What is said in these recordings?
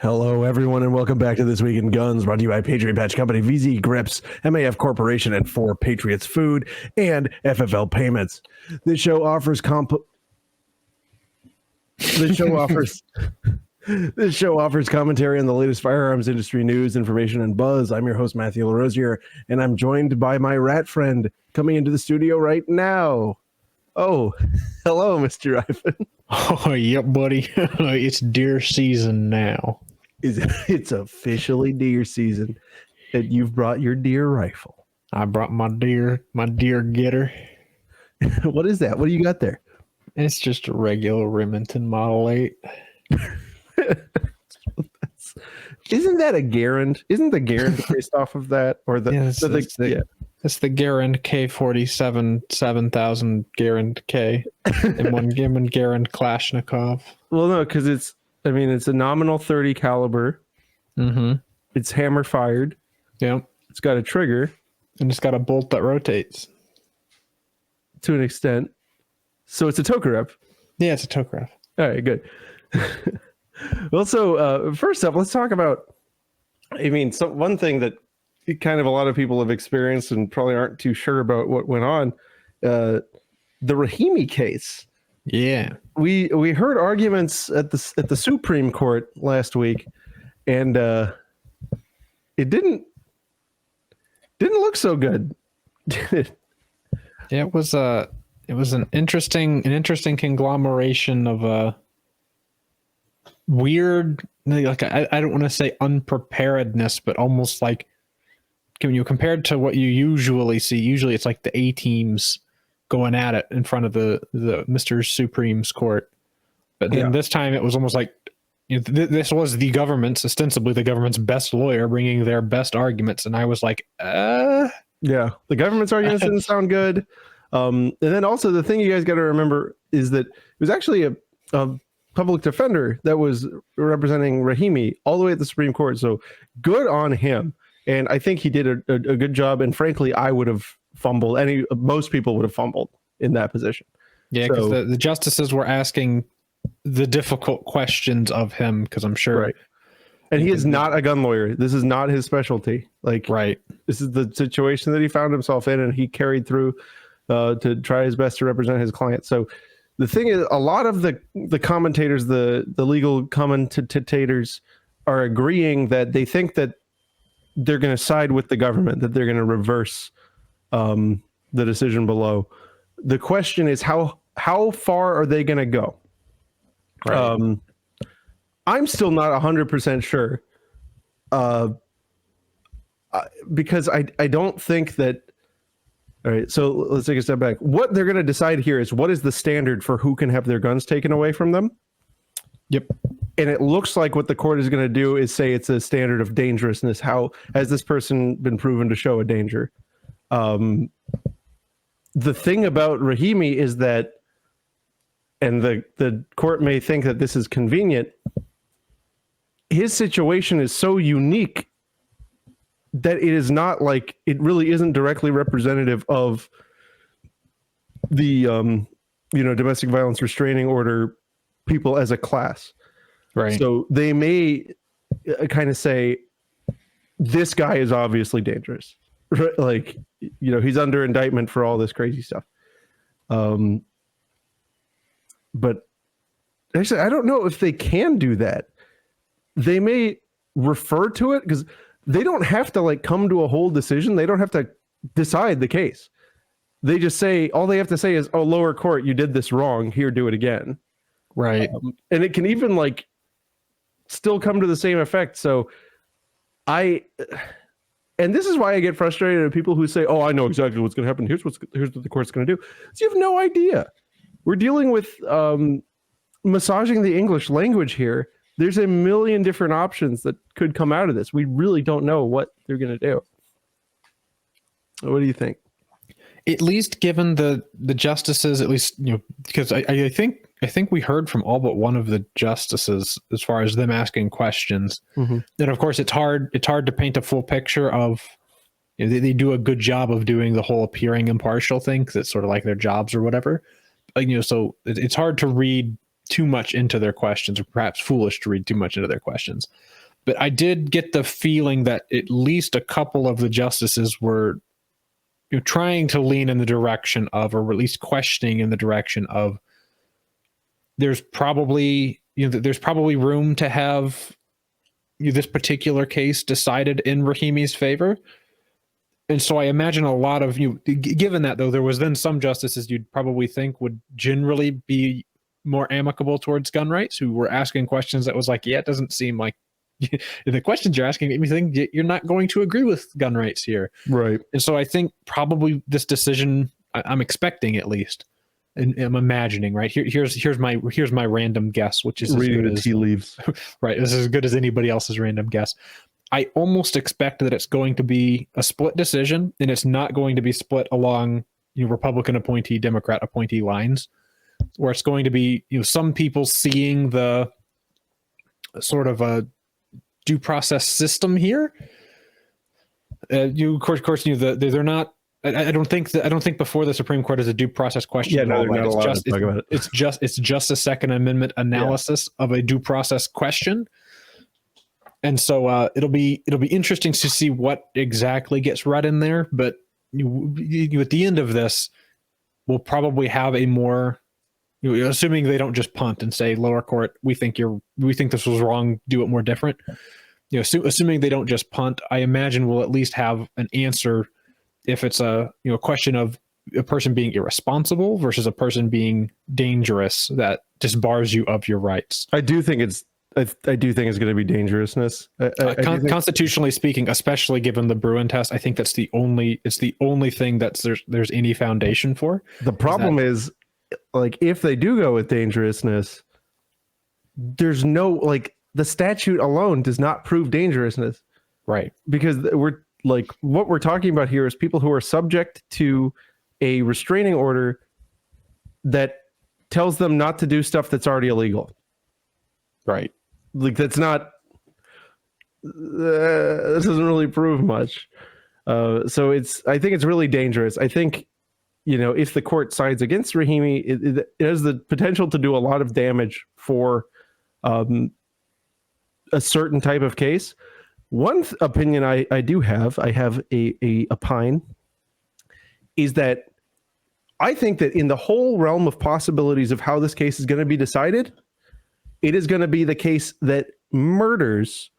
Hello, everyone, and welcome back to This Week in Guns, brought to you by Patriot Patch Company, VZGrips, MAF Corporation, and for Patriots Food, and FFL Payments. This show offers This show offers commentary on the latest firearms industry news, information, and buzz. I'm your host, Matthew LaRosier, and I'm joined by my rat friend coming into the studio right now. Oh, hello, Mr. Ivan. Oh, yep, buddy. It's deer season now. It's officially deer season, and you've brought your deer rifle. I brought my deer getter. What is that? What do you got there? It's just a regular Remington Model 8. Isn't that a Garand? Isn't the Garand based off of that? Or It's the Garand K47 7000 Garand K and one Garand Kalashnikov. Well, no, because it's a nominal 30 caliber. Mm-hmm. It's hammer fired. Yep. It's got a trigger. And it's got a bolt that rotates. To an extent. So it's a Tokarev. Yeah, it's a Tokarev. All right, good. Well, so first up, let's talk about, one thing that kind of a lot of people have experienced and probably aren't too sure about what went on, the Rahimi case. Yeah. We heard arguments at the Supreme Court last week, and it didn't look so good. Yeah, it was an interesting conglomeration of weird, like I don't want to say unpreparedness, but almost like when you compared to what you usually see. Usually it's like the A teams going at it in front of the Mr. Supreme's court, but then this time it was almost like this was the government's, ostensibly the government's best lawyer bringing their best arguments, and I was like, yeah, the government's arguments didn't sound good. And then also the thing you guys got to remember is that it was actually a public defender that was representing Rahimi all the way at the Supreme Court. So good on him. And I think he did a good job. And frankly, I would have fumbled. Most people would have fumbled in that position. Yeah, because the justices were asking the difficult questions of him, because I'm sure. Right. And he is not a gun lawyer. This is not his specialty. Right. This is the situation that he found himself in, and he carried through to try his best to represent his client. So the thing is, a lot of the commentators, the legal commentators, are agreeing that they think that they're going to side with the government, that they're going to reverse the decision below. The question is, how far are they going to go? Right. I'm still not 100% sure, because I don't think that. All right, so let's take a step back. What they're going to decide here is what is the standard for who can have their guns taken away from them. Yep. And it looks like what the court is going to do is say it's a standard of dangerousness. How has this person been proven to show a danger? The thing about Rahimi is that, and the court may think that this is convenient, his situation is so unique that it is not like, it really isn't directly representative of the domestic violence restraining order people as a class. Right. So they may kind of say, this guy is obviously dangerous. Right? Like, he's under indictment for all this crazy stuff. But actually, I don't know if they can do that. They may refer to it, because they don't have to come to a whole decision. They don't have to decide the case. They just say, all they have to say is, oh, lower court, you did this wrong. Here, do it again. Right. And it can even still come to the same effect. So and this is why I get frustrated at people who say, oh, I know exactly what's going to happen. Here's what the court's going to do. So you have no idea. We're dealing with massaging the English language here. There's a million different options that could come out of this. We really don't know what they're going to do. What do you think? At least given the justices, at least, because I think we heard from all but one of the justices as far as them asking questions. Mm-hmm. And of course, it's hard to paint a full picture of, they do a good job of doing the whole appearing impartial thing, because it's sort of like their jobs or whatever. So it's hard to read too much into their questions, or perhaps foolish to read too much into their questions. But I did get the feeling that at least a couple of the justices were trying to lean in the direction of, or at least questioning in the direction of, there's probably room to have this particular case decided in Rahimi's favor. And so I imagine a lot of given that, though, there was then some justices you'd probably think would generally be more amicable towards gun rights, who were asking questions that was like, yeah, it doesn't seem like the questions you're asking make me think you're not going to agree with gun rights here. Right. And so I think probably this decision, I'm expecting at least, and I'm imagining, right? Here's my random guess, which is reading the tea leaves. Right. This is as good as anybody else's random guess. I almost expect that it's going to be a split decision, and it's not going to be split along Republican appointee, Democrat appointee lines, where it's going to be some people seeing the sort of a due process system here. Of course, they're not. I don't think before the Supreme Court is a due process question. Yeah, no, they're not allowed to talk about it. It's just a Second Amendment analysis of a due process question. And so it'll be interesting to see what exactly gets read in there. But you at the end of this, we'll probably have a more, assuming they don't just punt and say, lower court, we think this was wrong, do it more different. Assuming they don't just punt, I imagine we'll at least have an answer if it's a question of a person being irresponsible versus a person being dangerous that disbars you of your rights. I do think it's going to be dangerousness. Constitutionally speaking, especially given the Bruin test, I think it's the only thing that there's any foundation for. The problem is like, if they do go with dangerousness, there's no, like, the statute alone does not prove dangerousness. Right. Because what we're talking about here is people who are subject to a restraining order that tells them not to do stuff that's already illegal. Right. Like, that's not, this doesn't really prove much. So I think it's really dangerous. I think, if the court sides against Rahimi, it has the potential to do a lot of damage for a certain type of case. One opinion I do have, a opine, is that I think that in the whole realm of possibilities of how this case is going to be decided, it is going to be the case that murders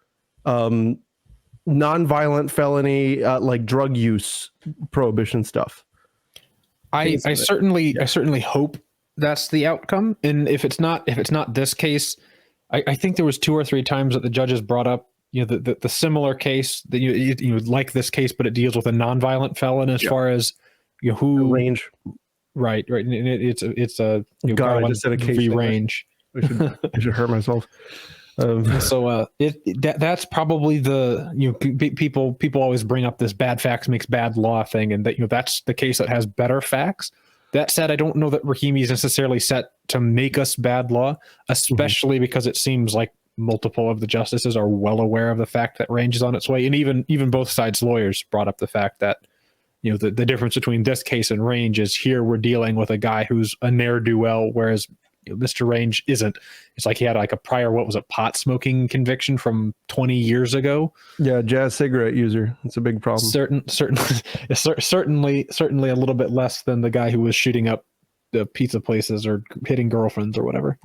nonviolent felony, like drug use prohibition stuff. I certainly hope that's the outcome. And if it's not this case, I think there was 2 or 3 times that the judges brought up, the similar case that you like this case, but it deals with a nonviolent felon as far as who range. Right. And it's a God, I just said a case range. I should hurt myself. So that's probably the people always bring up this bad facts makes bad law thing, and that that's the case that has better facts. That said, I don't know that Rahimi is necessarily set to make us bad law, especially because it seems like multiple of the justices are well aware of the fact that range is on its way, and even both sides' lawyers brought up the fact that the difference between this case and range is here we're dealing with a guy who's a ne'er-do-well, whereas Mr. Range isn't. It's like he had like a prior, pot smoking conviction from 20 years ago. Yeah, jazz cigarette user. It's a big problem. Certainly a little bit less than the guy who was shooting up the pizza places or hitting girlfriends or whatever.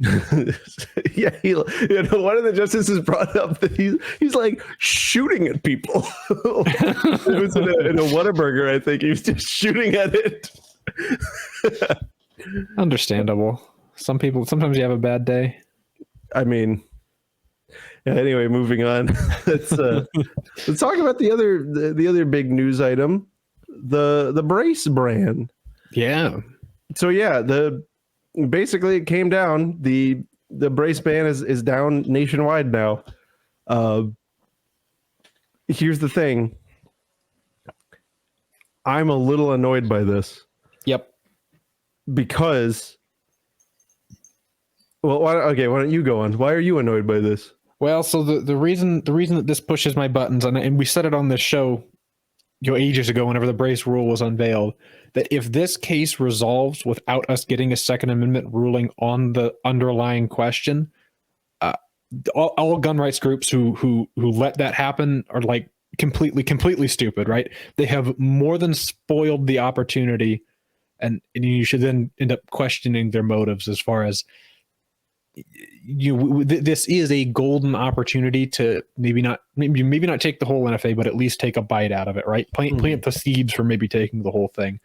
Yeah, one of the justices brought up that he's like shooting at people. It was in a Whataburger, I think. He was just shooting at it. Understandable. Sometimes you have a bad day. I mean, yeah, anyway, moving on. Let's talk about the other big news item, the brace brand. Yeah. So yeah, basically it came down. The brace ban is down nationwide now. Here's the thing. I'm a little annoyed by this. Yep. Because, well, why don't you go on? Why are you annoyed by this? Well, so the reason that this pushes my buttons, and we said it on this show ages ago, whenever the brace rule was unveiled, that if this case resolves without us getting a Second Amendment ruling on the underlying question, all gun rights groups who let that happen are like completely stupid, right? They have more than spoiled the opportunity, and you should then end up questioning their motives as far as this is a golden opportunity to maybe not take the whole NFA, but at least take a bite out of it, right? Plant the seeds for maybe taking the whole thing.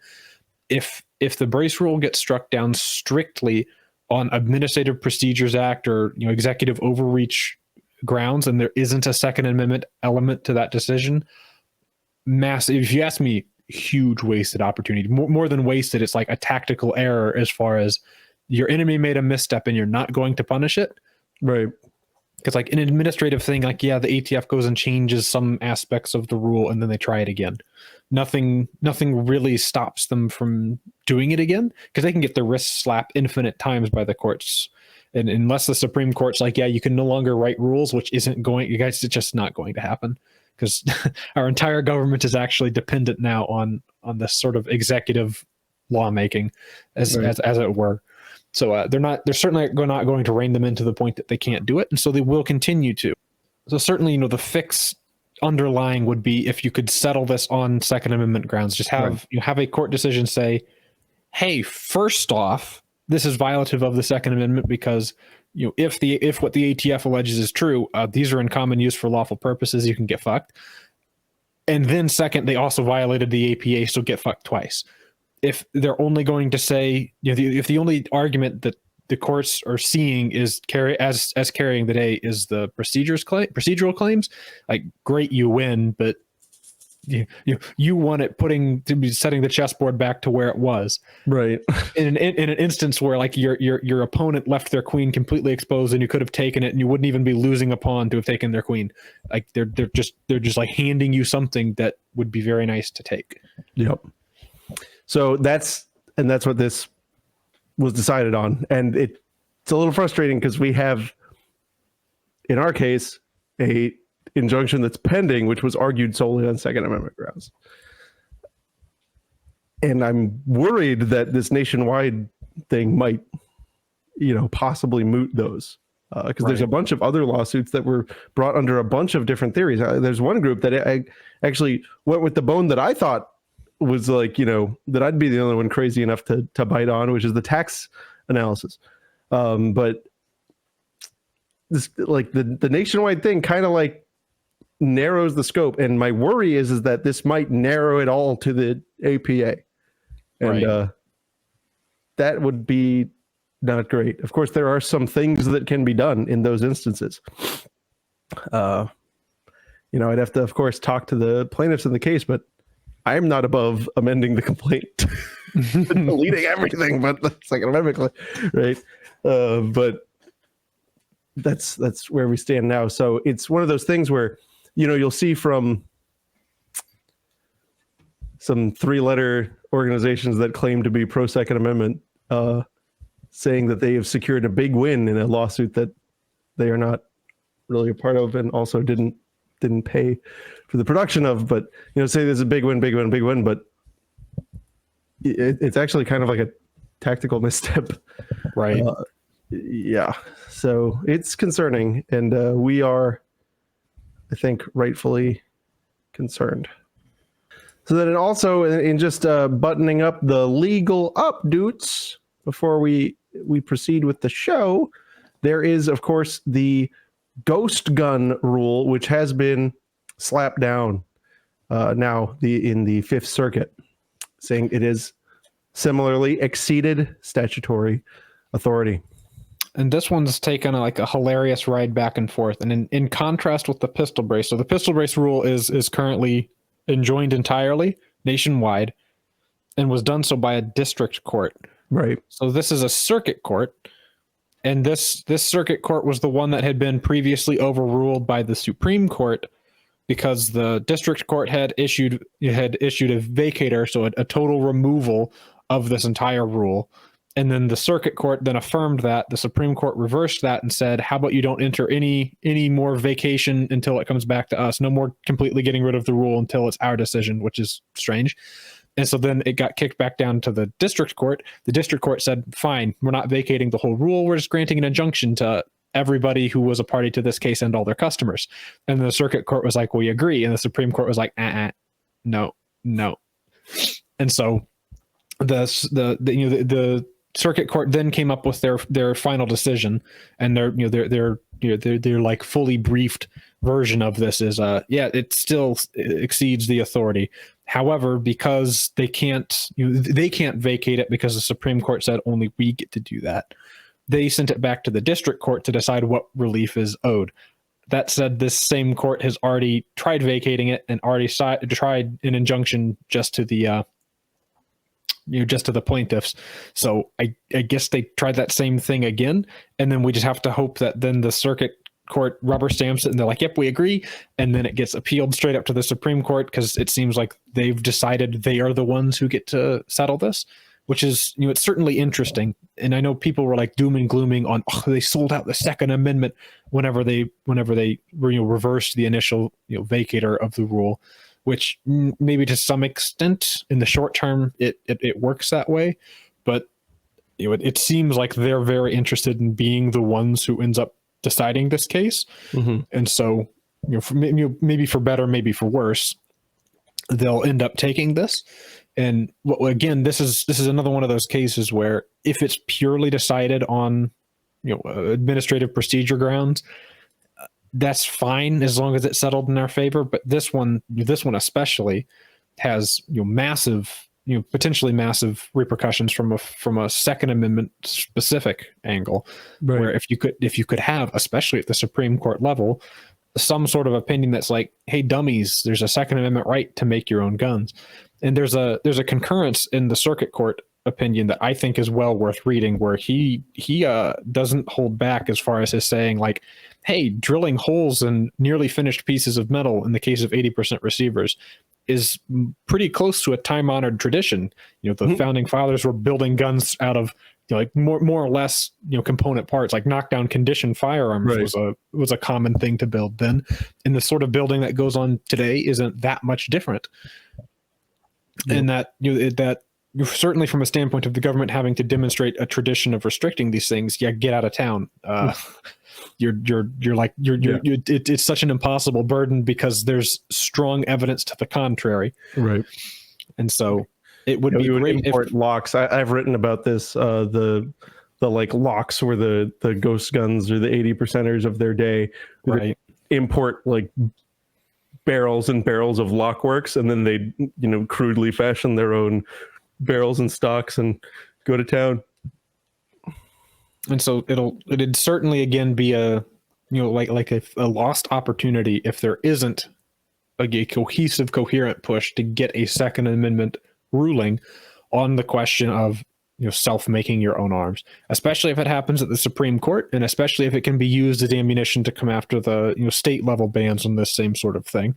If the brace rule gets struck down strictly on Administrative Procedures Act or executive overreach grounds, and there isn't a Second Amendment element to that decision, massive. If you ask me, huge wasted opportunity. More than wasted, it's like a tactical error as far as your enemy made a misstep and you're not going to punish it, right? Because like an administrative thing, like the ATF goes and changes some aspects of the rule and then they try it again. Nothing really stops them from doing it again, because they can get their wrists slapped infinite times by the courts. And unless the Supreme Court's like, yeah, you can no longer write rules, which isn't going, you guys, it's just not going to happen, because our entire government is actually dependent now on this sort of executive lawmaking, as it were. So they're certainly not going to rein them in to the point that they can't do it, and so they will continue to. So certainly, the fix underlying would be if you could settle this on Second Amendment grounds. Just have have a court decision say, hey, first off, this is violative of the Second Amendment because if what the ATF alleges is true, these are in common use for lawful purposes. You can get fucked. And then second, they also violated the APA, so get fucked twice. If they're only going to say, if the only argument that the courts are seeing is as carrying the day is the procedural claims, like great, you win, but you won it setting the chessboard back to where it was, right? In an instance where like your opponent left their queen completely exposed and you could have taken it and you wouldn't even be losing a pawn to have taken their queen. Like they're just like handing you something that would be very nice to take. Yep. So that's what this was decided on, and it's a little frustrating because we have, in our case, a injunction that's pending, which was argued solely on Second Amendment grounds. And I'm worried that this nationwide thing might, possibly moot those, because there's a bunch of other lawsuits that were brought under a bunch of different theories. There's one group that I actually went with the bone that I thought was like, that I'd be the only one crazy enough to bite on, which is the tax analysis. But this, like the nationwide thing kind of like narrows the scope. And my worry is that this might narrow it all to the APA. And that would be not great. Of course, there are some things that can be done in those instances. I'd have to, of course, talk to the plaintiffs in the case, but I'm not above amending the complaint, deleting everything but the Second Amendment, right? But that's where we stand now. So it's one of those things where, you'll see from some 3-letter organizations that claim to be pro Second Amendment, saying that they have secured a big win in a lawsuit that they are not really a part of, and also didn't pay for the production of, but say there's a big win, but it's actually kind of like a tactical misstep, right? Yeah, so it's concerning, and we are, I think, rightfully concerned. So then, also in just buttoning up the legal updates before we proceed with the show, there is, of course, the ghost gun rule, which has been slapped down now in the Fifth Circuit, saying it is similarly exceeded statutory authority. And this one's taken like a hilarious ride back and forth. And in contrast with the pistol brace, so the pistol brace rule is currently enjoined entirely nationwide and was done so by a district court. Right. So this is a circuit court. And this circuit court was the one that had been previously overruled by the Supreme Court, because the district court had issued a vacator, so a total removal of this entire rule. And then the circuit court then affirmed that. The Supreme Court reversed that and said, how about you don't enter any more vacation until it comes back to us? No more completely getting rid of the rule until it's our decision, which is strange. And so then it got kicked back down to the district court. The district court said, fine, we're not vacating the whole rule. We're just granting an injunction to everybody who was a party to this case and all their customers. And the circuit court was like, we agree. And the Supreme Court was like, no. And so the circuit court then came up with their final decision, and their like fully briefed version of this is it still exceeds the authority. However, because they can't vacate it because the Supreme Court said only we get to do that, they sent it back to the district court to decide what relief is owed. That said, this same court has already tried vacating it and already tried an injunction just to the just to the plaintiffs. So I guess they tried that same thing again, and then we just have to hope that then the circuit court rubber stamps it and they're like, yep, we agree, and then it gets appealed straight up to the Supreme Court, because it seems like they've decided they are the ones who get to settle this, which is, it's certainly interesting. And I know people were like doom and glooming on, they sold out the Second Amendment whenever they reversed the initial vacator of the rule, which maybe to some extent in the short term it works that way, but it seems like they're very interested in being the ones who ends up deciding this case. Mm-hmm. And so maybe for better, maybe for worse, they'll end up taking this. And again, this is another one of those cases where if it's purely decided on administrative procedure grounds, that's fine as long as it's settled in our favor. But this one especially has massive, potentially massive repercussions from a Second Amendment specific angle, right? Where if you could have, especially at the Supreme Court level, some sort of opinion that's like, hey, dummies, there's a Second Amendment right to make your own guns. And there's a concurrence in the circuit court opinion that I think is well worth reading, where he doesn't hold back as far as his saying, like, hey, drilling holes in nearly finished pieces of metal in the case of 80% receivers is pretty close to a time-honored tradition. The founding fathers were building guns out of like more or less component parts, like knockdown conditioned firearms. Right. was a common thing to build then, and the sort of building that goes on today isn't that much different. Yeah. And that certainly from a standpoint of the government having to demonstrate a tradition of restricting these things, get out of town. It's such an impossible burden because there's strong evidence to the contrary. Right. And so it would be great import locks. I've written about this. The like locks were the ghost guns or the 80%ers of their day. Right. Import like barrels and barrels of lockworks, and then they crudely fashion their own barrels and stocks and go to town. And so it'd certainly again be a lost opportunity if there isn't a cohesive, coherent push to get a Second Amendment ruling on the question of self-making your own arms, especially if it happens at the Supreme Court, and especially if it can be used as ammunition to come after the state level bans on this same sort of thing.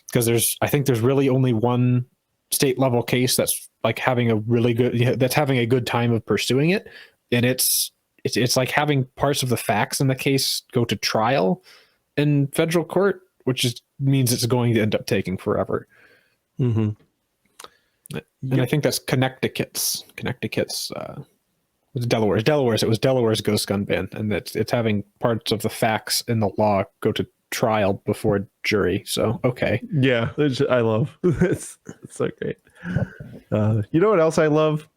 Because I think there's really only one state level case that's like having a really good, that's having a good time of pursuing it, and it's like having parts of the facts in the case go to trial in federal court, which means it's going to end up taking forever. Mm-hmm. And I think that's Connecticut's. It's Delaware's. It was Delaware's ghost gun ban, and it's having parts of the facts in the law go to trial before a jury. So okay, yeah, I love it's so great. You know what else I love?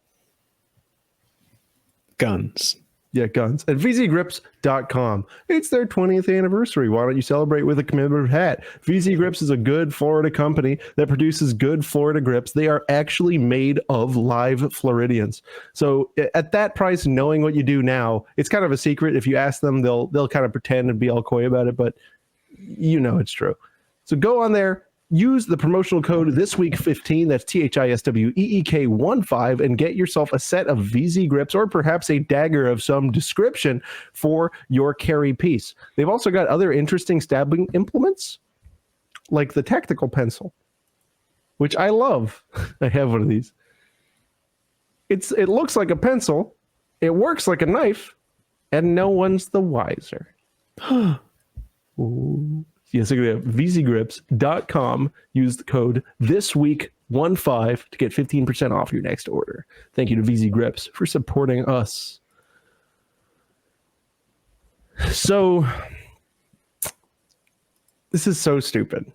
Guns. Yeah, guns. At VZGrips.com. It's their 20th anniversary. Why don't you celebrate with a commemorative hat? VZGrips is a good Florida company that produces good Florida grips. They are actually made of live Floridians. So at that price, knowing what you do now, it's kind of a secret. If you ask them, they'll kind of pretend and be all coy about it, but it's true. So go on there. Use the promotional code ThisWeek15, that's THISWEEK15, and get yourself a set of VZ grips or perhaps a dagger of some description for your carry piece. They've also got other interesting stabbing implements, like the tactical pencil, which I love. I have one of these. It looks like a pencil, It works like a knife, and no one's the wiser. Ooh. Yes, look at VZGrips.com. Use the code THISWEEK15 to get 15% off your next order. Thank you to VZGrips for supporting us. So, this is so stupid.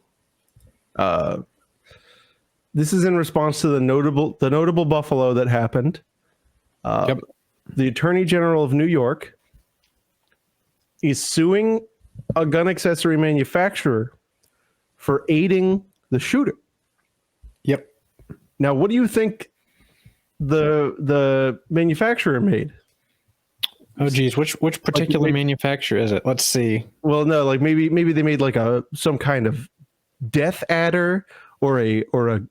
This is in response to the notable Buffalo that happened. Yep. The Attorney General of New York is suing a gun accessory manufacturer for aiding the shooter. Yep. Now, what do you think the manufacturer made? Oh geez, which particular manufacturer is it? Let's see. Well, no, like maybe they made like some kind of death adder or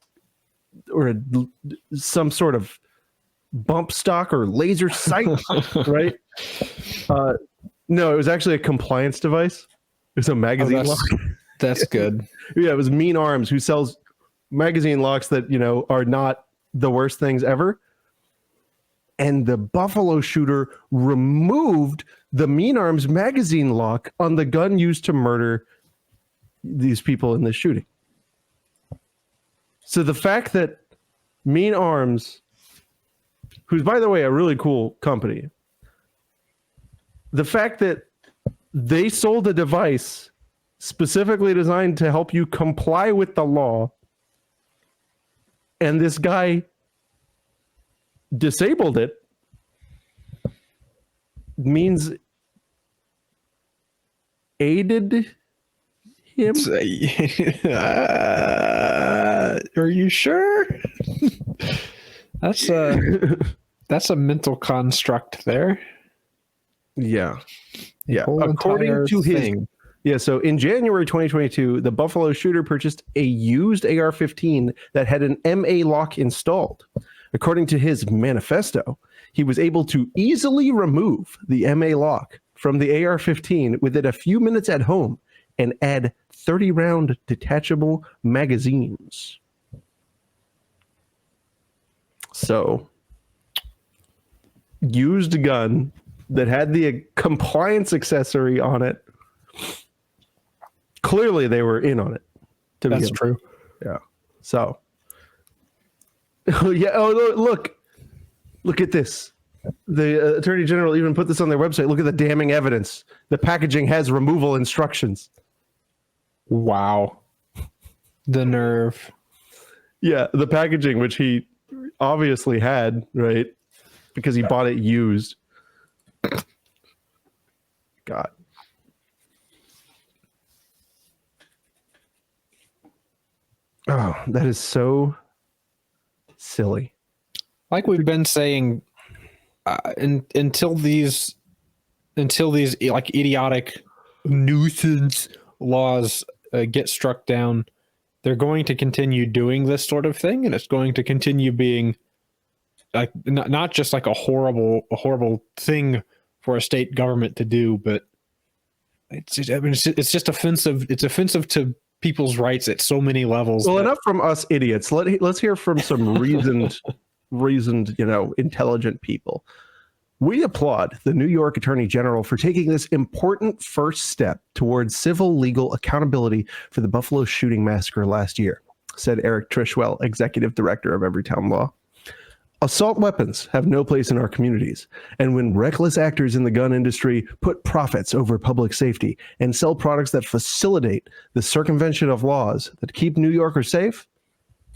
some sort of bump stock or laser sight, right? No, it was actually a compliance device. It was a magazine lock. That's good. Yeah, it was Mean Arms, who sells magazine locks that, are not the worst things ever. And the Buffalo shooter removed the Mean Arms magazine lock on the gun used to murder these people in this shooting. So the fact that Mean Arms, who's, by the way, a really cool company, the fact that they sold a device specifically designed to help you comply with the law, and this guy disabled it, means aided him. Are you sure? That's a mental construct there. Yeah. Yeah. Whole According to his thing. Yeah, so in January 2022, the Buffalo shooter purchased a used AR-15 that had an MA lock installed. According to his manifesto, he was able to easily remove the MA lock from the AR-15 within a few minutes at home and add 30-round detachable magazines. So, used gun that had the compliance accessory on it. Clearly, they were in on it. That's true. Yeah. So. Yeah. Oh, look at this. The Attorney General even put this on their website. Look at the damning evidence. The packaging has removal instructions. Wow. The nerve. Yeah, the packaging, which he obviously had, right? Because he bought it used. God. Oh, that is so silly. Like we've been saying, until these like idiotic nuisance laws get struck down, they're going to continue doing this sort of thing, and it's going to continue being like not just like a horrible thing for a state government to do, but it's just offensive. It's offensive to people's rights at so many levels. Well, enough from us idiots. Let's hear from some reasoned, intelligent people. We applaud the New York Attorney General for taking this important first step towards civil legal accountability for the Buffalo shooting massacre last year, said Eric Trishwell, Executive Director of Everytown Law. Assault weapons have no place in our communities, and when reckless actors in the gun industry put profits over public safety and sell products that facilitate the circumvention of laws that keep New Yorkers safe,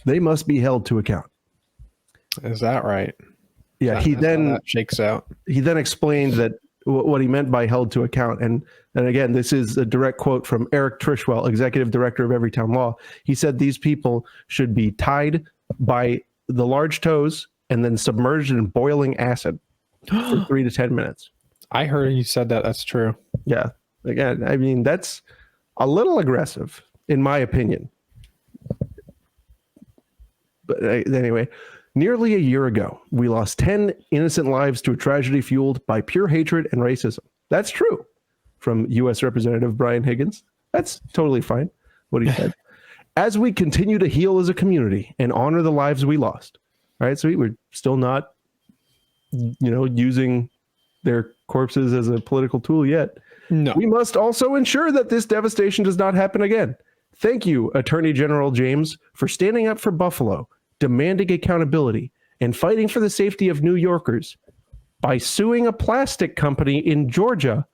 they must be held to account. Is that right? Yeah, that shakes out. He then explained that what he meant by held to account, and again, this is a direct quote from Eric Trishwell, Executive Director of Everytown Law. He said these people should be tied by the large toes and then submerged in boiling acid for 3 to 10 minutes. I heard you said that. That's true. Yeah. Again, I mean, that's a little aggressive, in my opinion. But anyway, nearly a year ago, we lost 10 innocent lives to a tragedy fueled by pure hatred and racism. That's true. From U.S. Representative Brian Higgins. That's totally fine, what he said. As we continue to heal as a community and honor the lives we lost. All right, so we're still not using their corpses as a political tool yet. No. We must also ensure that this devastation does not happen again. Thank you, Attorney General James, for standing up for Buffalo, demanding accountability, and fighting for the safety of New Yorkers by suing a plastic company in Georgia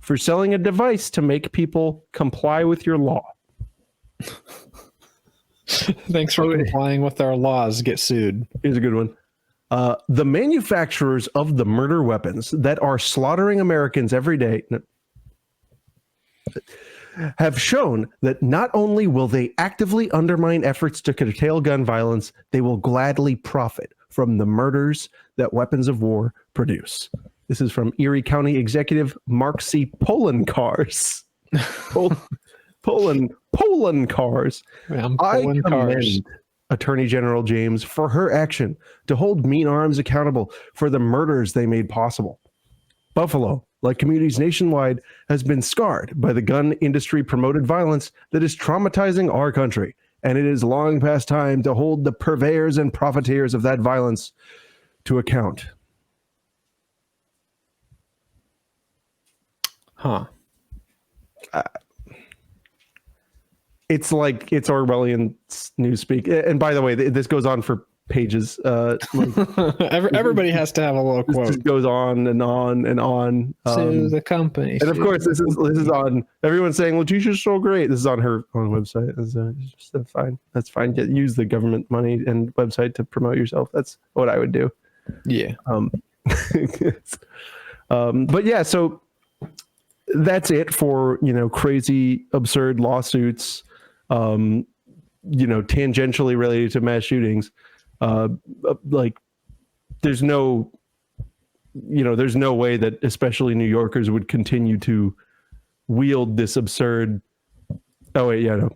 for selling a device to make people comply with your law. Thanks for complying with our laws. Get sued. Here's a good one. The manufacturers of the murder weapons that are slaughtering Americans every day have shown that not only will they actively undermine efforts to curtail gun violence, they will gladly profit from the murders that weapons of war produce. This is from Erie County Executive Mark C. Polencars. Polencars. I commend Attorney General James for her action to hold Mean Arms accountable for the murders they made possible. Buffalo, like communities nationwide, has been scarred by the gun industry promoted violence that is traumatizing our country, and it is long past time to hold the purveyors and profiteers of that violence to account. Huh. It's like it's Orwellian newspeak. And by the way, this goes on for pages. Everybody has to have a little quote. This just goes on and on and on. To the company. And of course, this is on. Everyone's saying Letitia's so great. This is on her own website. It's just fine. That's fine. Use the government money and website to promote yourself. That's what I would do. Yeah. But yeah, so that's it for crazy, absurd lawsuits. Tangentially related to mass shootings. Like there's no way that especially New Yorkers would continue to wield this absurd. Oh wait, yeah, no.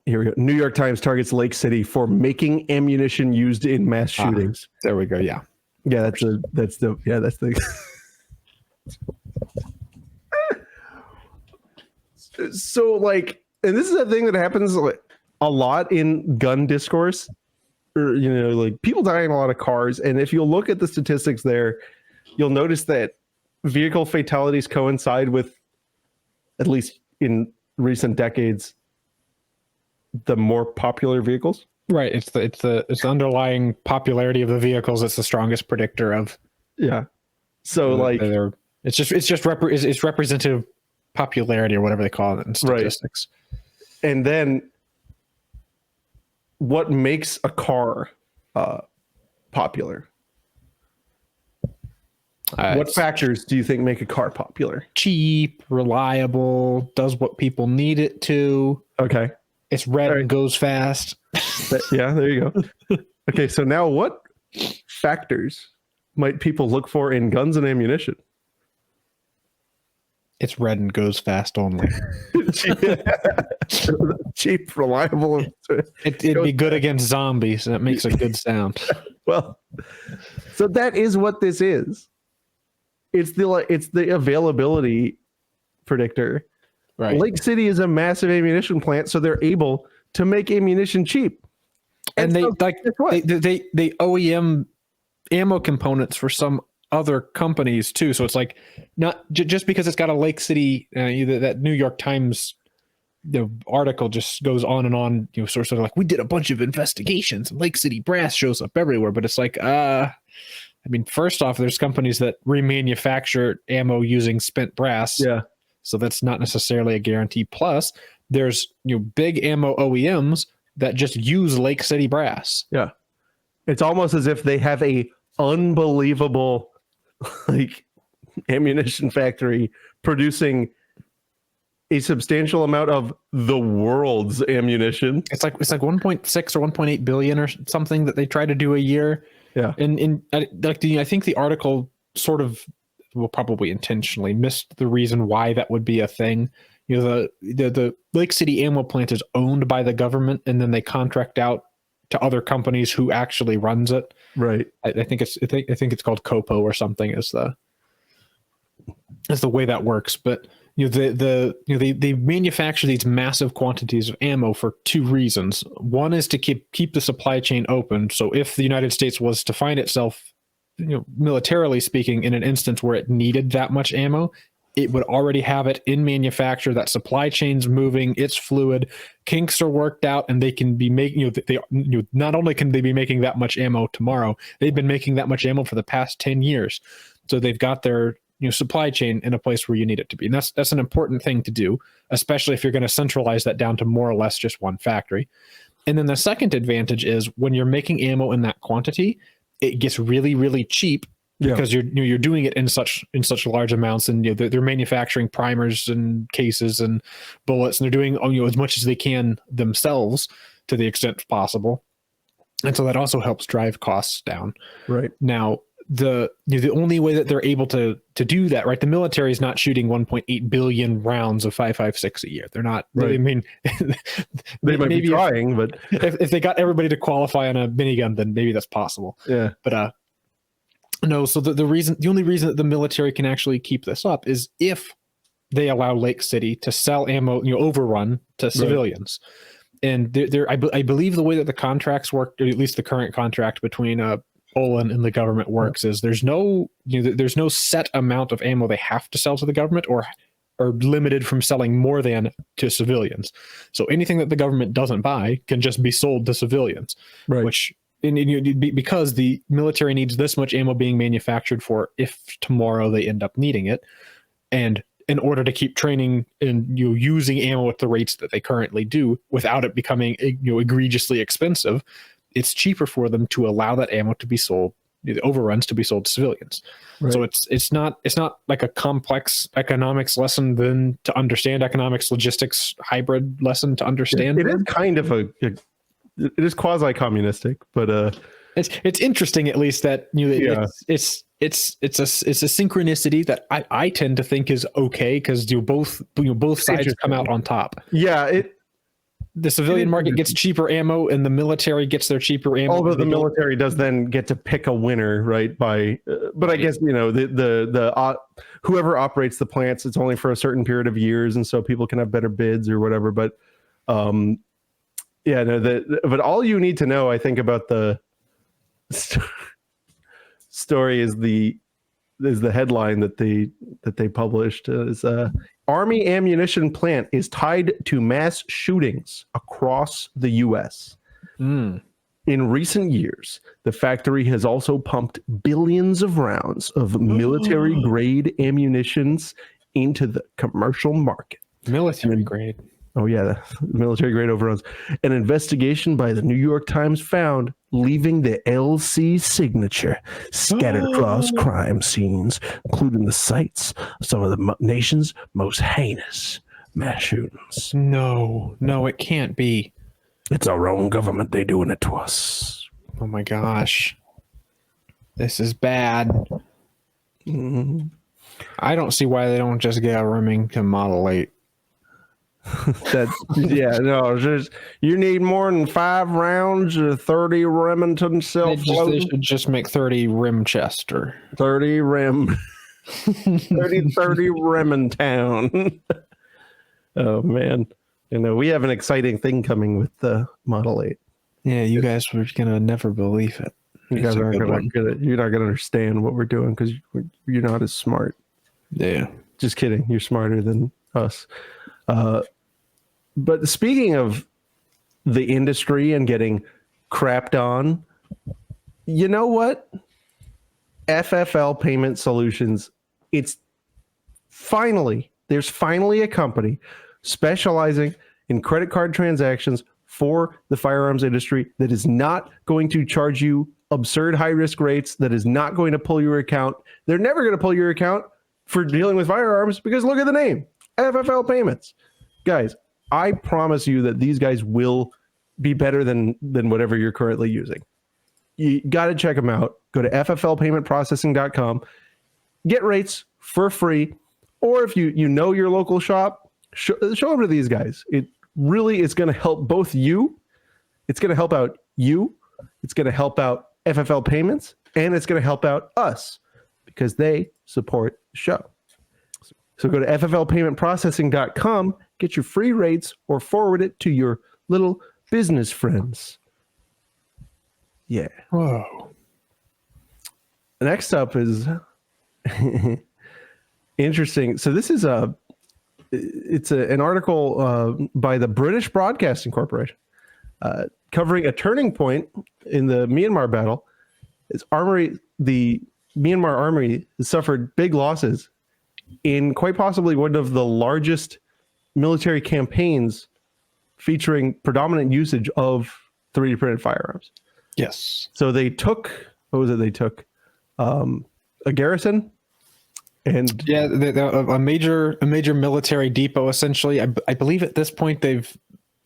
Here we go. New York Times targets Lake City for making ammunition used in mass shootings. There we go. Yeah. Yeah, that's the So like, and this is a thing that happens a lot in gun discourse. Or, like people die in a lot of cars, and if you'll look at the statistics there, you'll notice that vehicle fatalities coincide with, at least in recent decades, the more popular vehicles. Right. It's the underlying popularity of the vehicles that's the strongest predictor of. Yeah. So it's representative popularity or whatever they call it in statistics. Right. And then what makes a car popular? What factors do you think make a car popular? Cheap, reliable, does what people need it to. Okay. It's red and goes fast. Yeah, there you go. Okay, so now what factors might people look for in guns and ammunition? It's red and goes fast only. Cheap, reliable. It'd be good against zombies, and it makes a good sound. Well, so that is what this is. It's the availability predictor. Right. Lake City is a massive ammunition plant, so they're able to make ammunition cheap. And they OEM ammo components for some other companies too. So it's like not just because it's got a Lake City, that New York Times article just goes on and on, sort of like, we did a bunch of investigations and Lake City brass shows up everywhere. But it's like, first off, there's companies that remanufacture ammo using spent brass. Yeah. So that's not necessarily a guarantee. Plus there's, big ammo OEMs that just use Lake City brass. Yeah. It's almost as if they have a unbelievable ammunition factory producing a substantial amount of the world's ammunition. It's like 1.6 or 1.8 billion or something that they try to do a year. Yeah. And I think the article sort of will probably intentionally missed the reason why that would be a thing. The Lake City ammo plant is owned by the government, and then they contract out to other companies who actually runs it. Right. I think it's called COPO or something is the way that works. But they manufacture these massive quantities of ammo for two reasons. One is to keep the supply chain open. So if the United States was to find itself militarily speaking, in an instance where it needed that much ammo, it would already have it in manufacture. That supply chain's moving, it's fluid, kinks are worked out, and they can be making, not only can they be making that much ammo tomorrow, they've been making that much ammo for the past 10 years. So they've got their supply chain in a place where you need it to be. And that's an important thing to do, especially if you're going to centralize that down to more or less just one factory. And then the second advantage is when you're making ammo in that quantity, it gets really, really cheap because you're doing it in such large amounts, and they're manufacturing primers and cases and bullets, and they're doing as much as they can themselves to the extent possible, and so that also helps drive costs down. Right now, the only way that they're able to do that, right? The military is not shooting 1.8 billion rounds of 5.56 a year. They're not. Right. I mean, they might be trying, but if they got everybody to qualify on a minigun, then maybe that's possible. Yeah. But no. So the only reason that the military can actually keep this up is if they allow Lake City to sell ammo, overrun to civilians. Right. And I believe the way that the contracts work, or at least the current contract between Olin and the government works, is there's no set amount of ammo they have to sell to the government, or are limited from selling more than to civilians. So anything that the government doesn't buy can just be sold to civilians, right? Which because the military needs this much ammo being manufactured for if tomorrow they end up needing it, and in order to keep training and using ammo at the rates that they currently do without it becoming egregiously expensive, it's cheaper for them to allow that ammo to be sold, the overruns to be sold to civilians. Right. So it's not like a complex economics lesson then to understand, economics, logistics, hybrid lesson to understand. It is kind of it is quasi-communistic, but it's interesting at least that it's a synchronicity that I tend to think is okay, because both sides come out on top. Yeah, the civilian market gets cheaper ammo, and the military gets their cheaper ammo. Although the military does then get to pick a winner, right? But I guess the whoever operates the plants, it's only for a certain period of years, and so people can have better bids or whatever. But but all you need to know, I think, about the story is the headline that they published is Army ammunition plant is tied to mass shootings across the U.S. In recent years, the factory has also pumped billions of rounds of military-grade ammunitions into the commercial market. Military grade. Oh, yeah, military-grade overruns. An investigation by the New York Times found leaving the LC signature scattered across crime scenes, including the sites of some of the nation's most heinous mass shootings. No, it can't be. It's our own government. They doing it to us. Oh, my gosh. This is bad. Mm-hmm. I don't see why they don't just get a Remington Model 8. You need more than 5 rounds of 30 Remington self-loading. They should just make 30 Rimchester. 30 Remington. Oh man, we have an exciting thing coming with the Model 8. Yeah, you guys were gonna never believe it. You guys aren't gonna get it. You're not gonna understand what we're doing because you're not as smart. Yeah, just kidding. You're smarter than us. But speaking of the industry and getting crapped on, you know what? FFL Payment Solutions, there's finally a company specializing in credit card transactions for the firearms industry that is not going to charge you absurd high-risk rates, that is not going to pull your account. They're never going to pull your account for dealing with firearms because look at the name, FFL Payments. Guys, I promise you that these guys will be better than whatever you're currently using. You got to check them out. Go to fflpaymentprocessing.com. Get rates for free. Or if you know your local shop, show them to these guys. It really is going to help both you. It's going to help out you. It's going to help out FFL Payments. And it's going to help out us because they support the show. So go to fflpaymentprocessing.com, get your free rates, or forward it to your little business friends. Yeah. Whoa. Next up is interesting. So this is an article by the British Broadcasting Corporation covering a turning point in the Myanmar battle. The Myanmar army has suffered big losses in quite possibly one of the largest military campaigns featuring predominant usage of 3D printed firearms. Yes. So they took, what was it they took? A garrison, and yeah, a major military depot. Essentially, I believe at this point they've,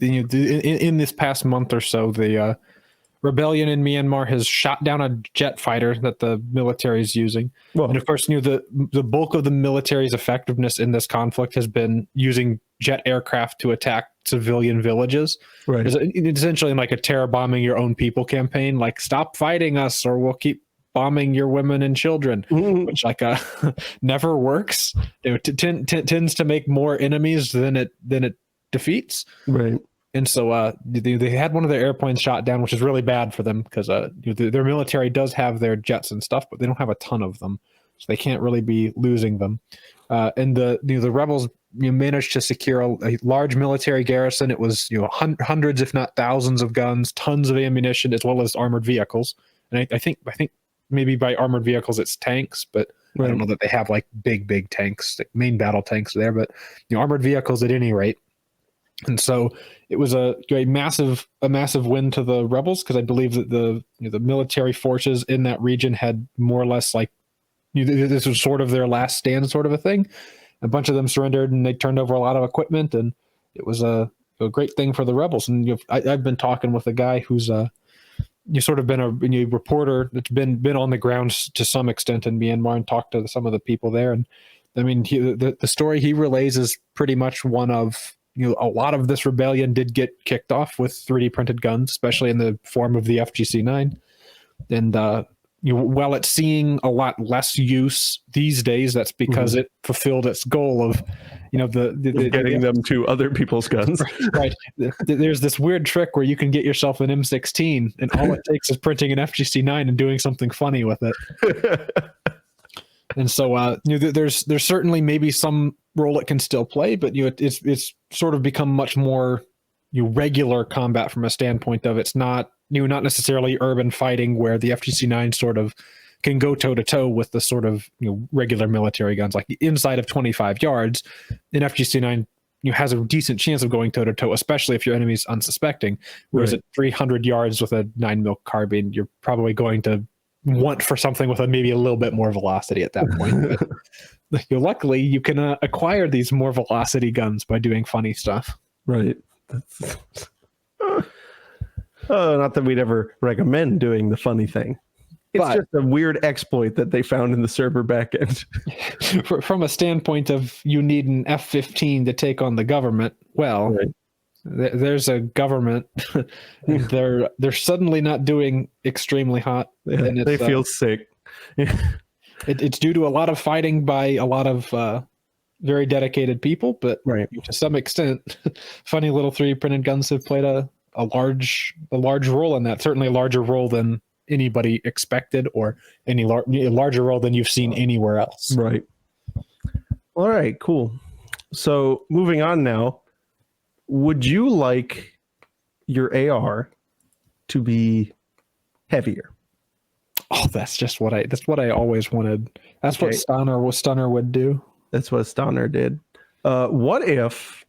in this past month or so, the rebellion in Myanmar has shot down a jet fighter that the military is using. Well, and of course, the bulk of the military's effectiveness in this conflict has been using jet aircraft to attack civilian villages. right. It's essentially like a terror bombing your own people campaign. Like, stop fighting us, or we'll keep bombing your women and children, which never works. Tends to make more enemies than it defeats. Right. And so they had one of their airplanes shot down, which is really bad for them because their military does have their jets and stuff, but they don't have a ton of them, so they can't really be losing them. And the rebels managed to secure a large military garrison. It was hundreds, if not thousands, of guns, tons of ammunition, as well as armored vehicles. And I think maybe by armored vehicles it's tanks, but right. I don't know that they have like big tanks, like main battle tanks there, but armored vehicles at any rate. And so it was a massive win to the rebels, because I believe that the military forces in that region had more or less like this was sort of their last stand, sort of a thing. A bunch of them surrendered and they turned over a lot of equipment, and it was a great thing for the rebels. And I've been talking with a guy who's sort of been a reporter that's been on the ground to some extent in Myanmar and talked to some of the people there. And I mean, the story he relays is pretty much one of, a lot of this rebellion did get kicked off with 3D printed guns, especially in the form of the FGC-9. And while it's seeing a lot less use these days, that's because it fulfilled its goal of, getting them to other people's guns. Right. There's this weird trick where you can get yourself an M16, and all it takes is printing an FGC-9 and doing something funny with it. And so there's certainly maybe some role it can still play, but it's sort of become much more regular combat from a standpoint of it's not not necessarily urban fighting where the FGC-9 sort of can go toe to toe with the sort of regular military guns. Like inside of 25 yards, an FGC-9 has a decent chance of going toe to toe, especially if your enemy's unsuspecting. Whereas at 300 yards with a 9mm carbine, you're probably going to want for something with maybe a little bit more velocity at that point. But luckily, you can acquire these more velocity guns by doing funny stuff. Right. Not that we'd ever recommend doing the funny thing. It's just a weird exploit that they found in the server backend. From a standpoint of you need an F-15 to take on the government, well, right. There's a government. They're suddenly not doing extremely hot. Yeah, and they feel sick. It's due to a lot of fighting by a lot of very dedicated people, but to some extent, funny little 3D printed guns have played a large role in that. Certainly a larger role than anybody expected, or any larger role than you've seen anywhere else. Right. All right, cool. So moving on now, would you like your AR to be heavier? Oh, that's what I always wanted. That's what Stunner would do. That's what Stunner did. What if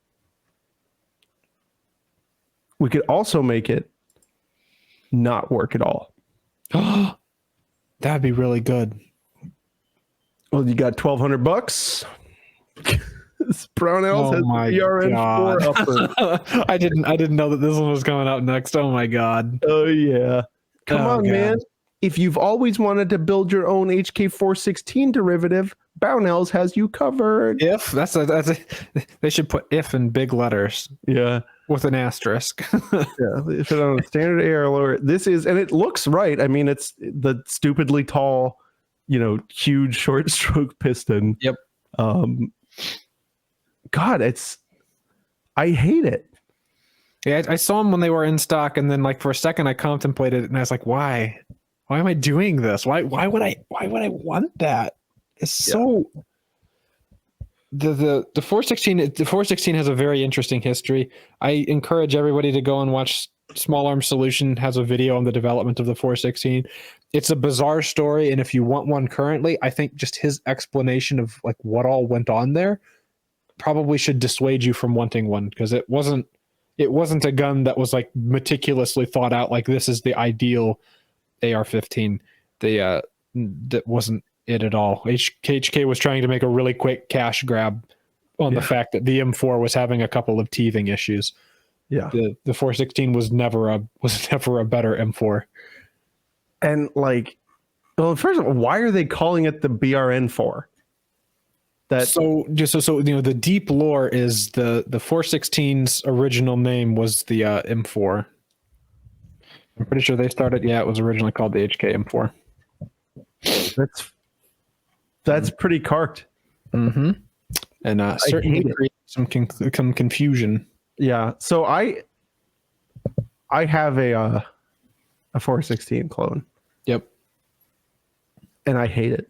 we could also make it not work at all? That'd be really good. Well, you got $1,200. Brownells has PRN4 upper. I didn't know that this one was coming out next. Oh my god. Oh yeah. Come on, man. If you've always wanted to build your own HK416 derivative, Brownells has you covered. If that's they should put if in big letters. Yeah. With an asterisk. Yeah, if it on a standard AR lower. This is, and it looks right. I mean, it's the stupidly tall, huge short stroke piston. Yep. God, I hate it. Yeah, I saw them when they were in stock, and then like for a second I contemplated it, and I was like, why Why am I doing this? Why would I want that? It's so the 416 has a very interesting history. I encourage everybody to go and watch Small Arms Solution has a video on the development of the 416. It's a bizarre story, and if you want one currently, I think just his explanation of like what all went on there probably should dissuade you from wanting one, because it wasn't a gun that was like meticulously thought out like this is the ideal AR-15. That wasn't it at all. HK was trying to make a really quick cash grab on the fact that the M4 was having a couple of teething issues. Yeah. The 416 was never a better M4. And like, well, first of all, why are they calling it the BRN4? So the deep lore is the 416's original name was the M4. I'm pretty sure they started. Yeah, it was originally called the HK M4. That's pretty carked. Mm-hmm. And certainly created some confusion. Yeah. So I have a 416 clone. Yep. And I hate it.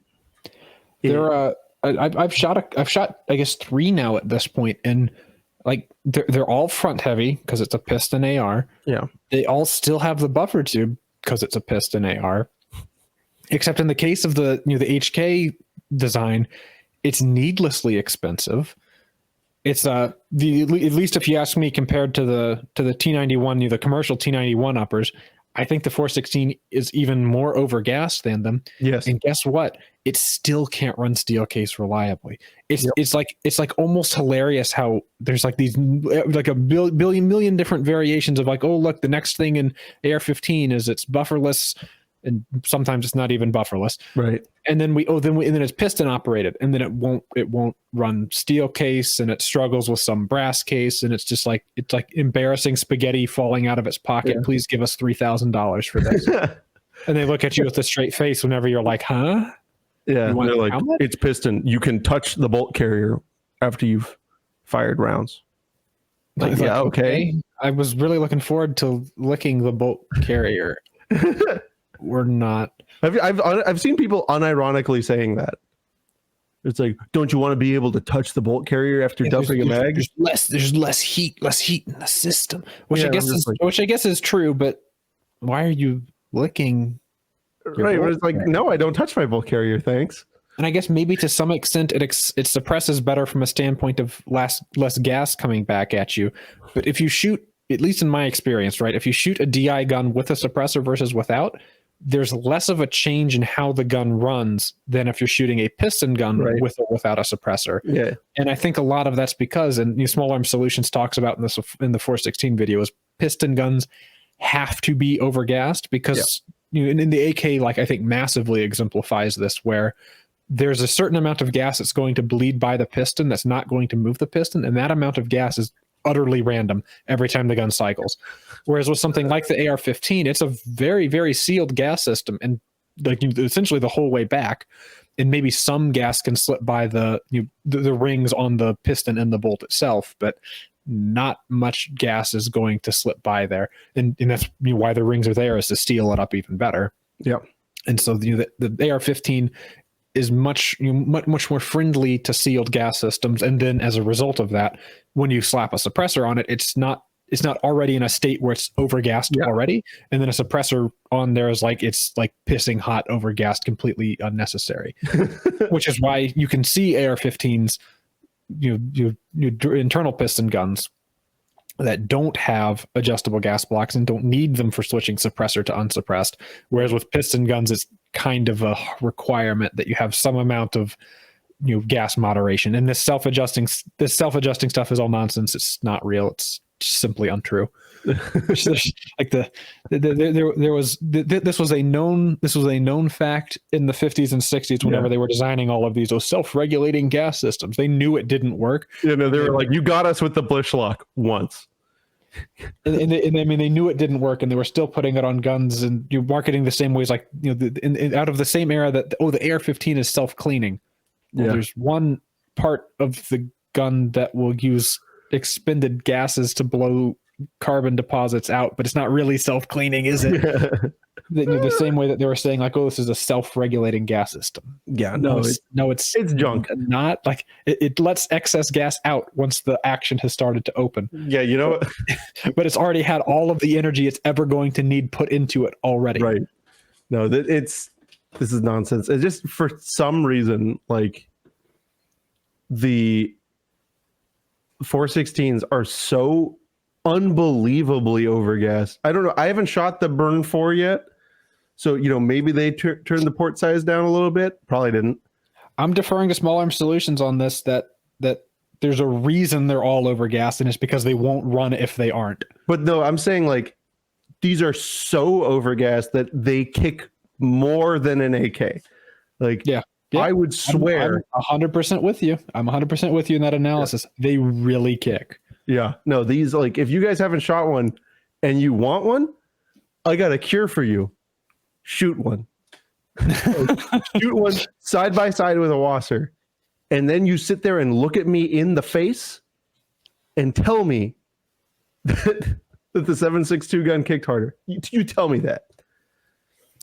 I've shot I guess 3 now at this point, and like they're all front heavy because it's a piston AR. Yeah. They all still have the buffer tube because it's a piston AR. Except in the case of the HK design, it's needlessly expensive. It's at least if you ask me, compared to the T91, the commercial T91 uppers, I think the 416 is even more overgassed than them. Yes. And guess what? It still can't run steel case reliably. It's like almost hilarious how there's like these like a million different variations of like, oh look, the next thing in AR-15 is it's bufferless, and sometimes it's not even bufferless. Right. And then then it's piston operated, and then it won't run steel case, and it struggles with some brass case, and it's like embarrassing spaghetti falling out of its pocket. Yeah. Please give us $3,000 for this. And they look at you with a straight face whenever you're like, huh? Yeah. They're like, it's piston. You can touch the bolt carrier after you've fired rounds. Like, yeah, okay. I was really looking forward to licking the bolt carrier. We're not. I've seen people unironically saying that. It's like, don't you want to be able to touch the bolt carrier after dumping a mag? There's less heat in the system, which I guess is true. But why are you licking? Right, but it's like, no, I don't touch my bolt carrier, thanks. And I guess maybe to some extent it suppresses better from a standpoint of less gas coming back at you. But if you shoot, at least in my experience, right, if you shoot a DI gun with a suppressor versus without, there's less of a change in how the gun runs than if you're shooting a piston gun with or without a suppressor. Yeah. And I think a lot of that's because, and Small Arms Solutions talks about in the 416 video, is piston guns have to be overgassed because in the AK, like I think massively exemplifies this, where there's a certain amount of gas that's going to bleed by the piston that's not going to move the piston, and that amount of gas is utterly random every time the gun cycles. Whereas with something like the AR-15, it's a very, very sealed gas system, and like essentially the whole way back, and maybe some gas can slip by the rings on the piston and the bolt itself, but not much gas is going to slip by there, and that's why the rings are there, is to seal it up even better. Yeah. And so the AR-15 is much more friendly to sealed gas systems, and then as a result of that, when you slap a suppressor on it, it's not already in a state where it's overgassed already, and then a suppressor on there is like it's like pissing hot, overgassed, completely unnecessary. Which is why you can see AR-15s, internal piston guns that don't have adjustable gas blocks and don't need them for switching suppressor to unsuppressed. Whereas with piston guns, it's kind of a requirement that you have some amount of gas moderation. And this self-adjusting stuff is all nonsense. It's not real. It's just simply untrue. Like this was a known fact in the 50s and 60s whenever they were designing all of these self-regulating gas systems. They knew it didn't work. They were like, you got us with the Blish lock once. And I mean, they knew it didn't work, and they were still putting it on guns and marketing the same ways, like out of the same era that the AR-15 is self-cleaning. Well, there's one part of the gun that will use expended gases to blow carbon deposits out, but it's not really self-cleaning, is it? The same way that they were saying like, oh, this is a self-regulating gas system. Yeah, It's junk. Not like it lets excess gas out once the action has started to open. Yeah, you know what? But it's already had all of the energy it's ever going to need put into it already. Right. No, this is nonsense. It's just for some reason, like the 416s are so unbelievably overgassed. I don't know. I haven't shot the Burn 4 yet. So, maybe they turned the port size down a little bit. Probably didn't. I'm deferring to Small Arms Solutions on this, that there's a reason they're all overgassed, and it's because they won't run if they aren't. But no, I'm saying like these are so overgassed that they kick more than an AK. Like, yeah. I would swear. I'm 100% with you. I'm 100% with you in that analysis. Yeah. They really kick. Yeah. No, these, like, if you guys haven't shot one and you want one, I got a cure for you. Shoot one. Shoot one side by side with a Wasser. And then you sit there and look at me in the face and tell me that the 7.62 gun kicked harder. You tell me that.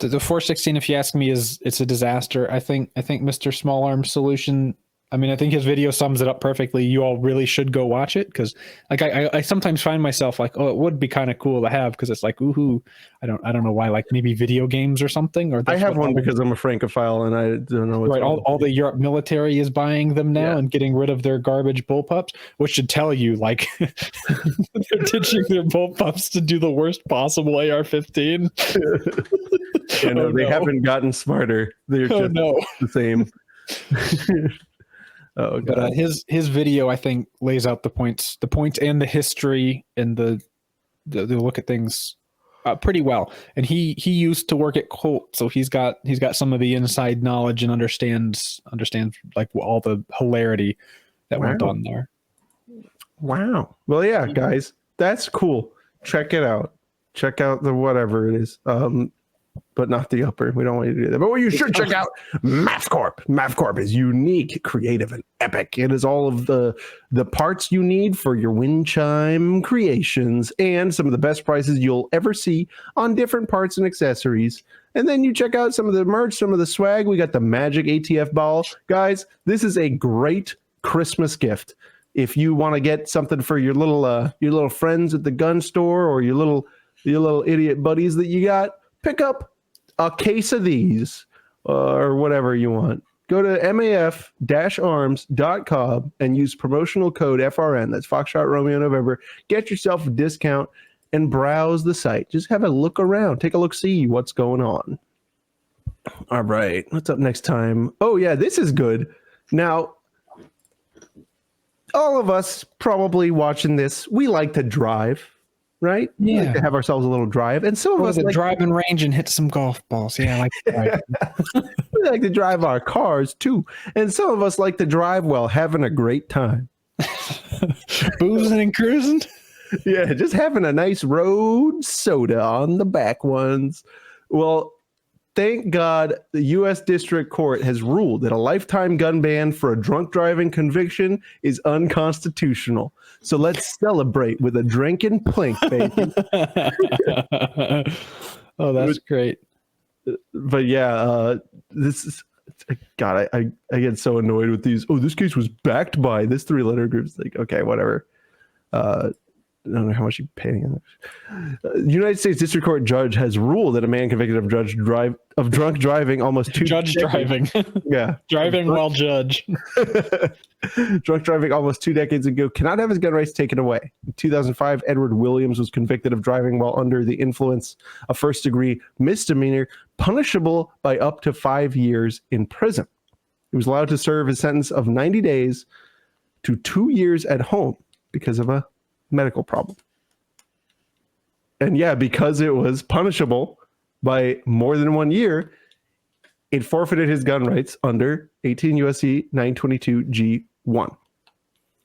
The 416, if you ask me, it's a disaster. I think Mr. Small Arms Solution, I mean, I think his video sums it up perfectly. You all really should go watch it, because like I sometimes find myself like, oh, it would be kind of cool to have, because it's like, ooh, I don't know why, like maybe video games or something. Or I have one because I'm a Francophile and I don't know what's right. All the Europe military is buying them now and getting rid of their garbage bullpups, which should tell you like they're ditching their bullpups to do the worst possible AR-15. They haven't gotten smarter. They're just the same. Oh god! But, his video, I think, lays out the points and the history and the look at things pretty well. And he used to work at Colt, so he's got some of the inside knowledge and understands like all the hilarity that went on there. Wow. Well, yeah, guys, that's cool. Check it out. Check out the whatever it is. But not the upper. We don't want you to do that. But what you should check out, MAF Corp. MAF Corp is unique, creative, and epic. It is all of the parts you need for your wind chime creations and some of the best prices you'll ever see on different parts and accessories. And then you check out some of the merch, some of the swag. We got the Magic ATF ball. Guys, this is a great Christmas gift. If you want to get something for your little friends at the gun store, or your little idiot buddies that you got, pick up a case of these or whatever you want. Go to maf-arms.com and use promotional code FRN. That's Foxtrot Romeo November. Get yourself a discount and browse the site. Just have a look around. Take a look, see what's going on. All right. What's up next time? Oh, yeah, this is good. Now, all of us probably watching this, we like to drive. Right? Yeah. We like to have ourselves a little drive. And some of us like driving range and hit some golf balls. Yeah, I like to drive. We like to drive our cars too. And some of us like to drive while having a great time. Boozing and cruising? Yeah, just having a nice road soda on the back ones. Well, thank God the U.S. District Court has ruled that a lifetime gun ban for a drunk driving conviction is unconstitutional. So let's celebrate with a drink and plink, baby. Oh, that's great. But yeah, this is, God, I get so annoyed with these. Oh, this case was backed by this 3-letter group. It's like, okay, whatever. I don't know how much you're paying. United States District Court judge has ruled that a man convicted of drunk driving almost two driving. Yeah. Driving while judge. Drunk driving almost 2 decades ago cannot have his gun rights taken away. In 2005, Edward Williams was convicted of driving while under the influence, a first-degree misdemeanor punishable by up to 5 years in prison. He was allowed to serve his sentence of 90 days to 2 years at home because of a medical problem. And yeah, because it was punishable by more than 1 year, it forfeited his gun rights under 18 U.S.C. 922 G1.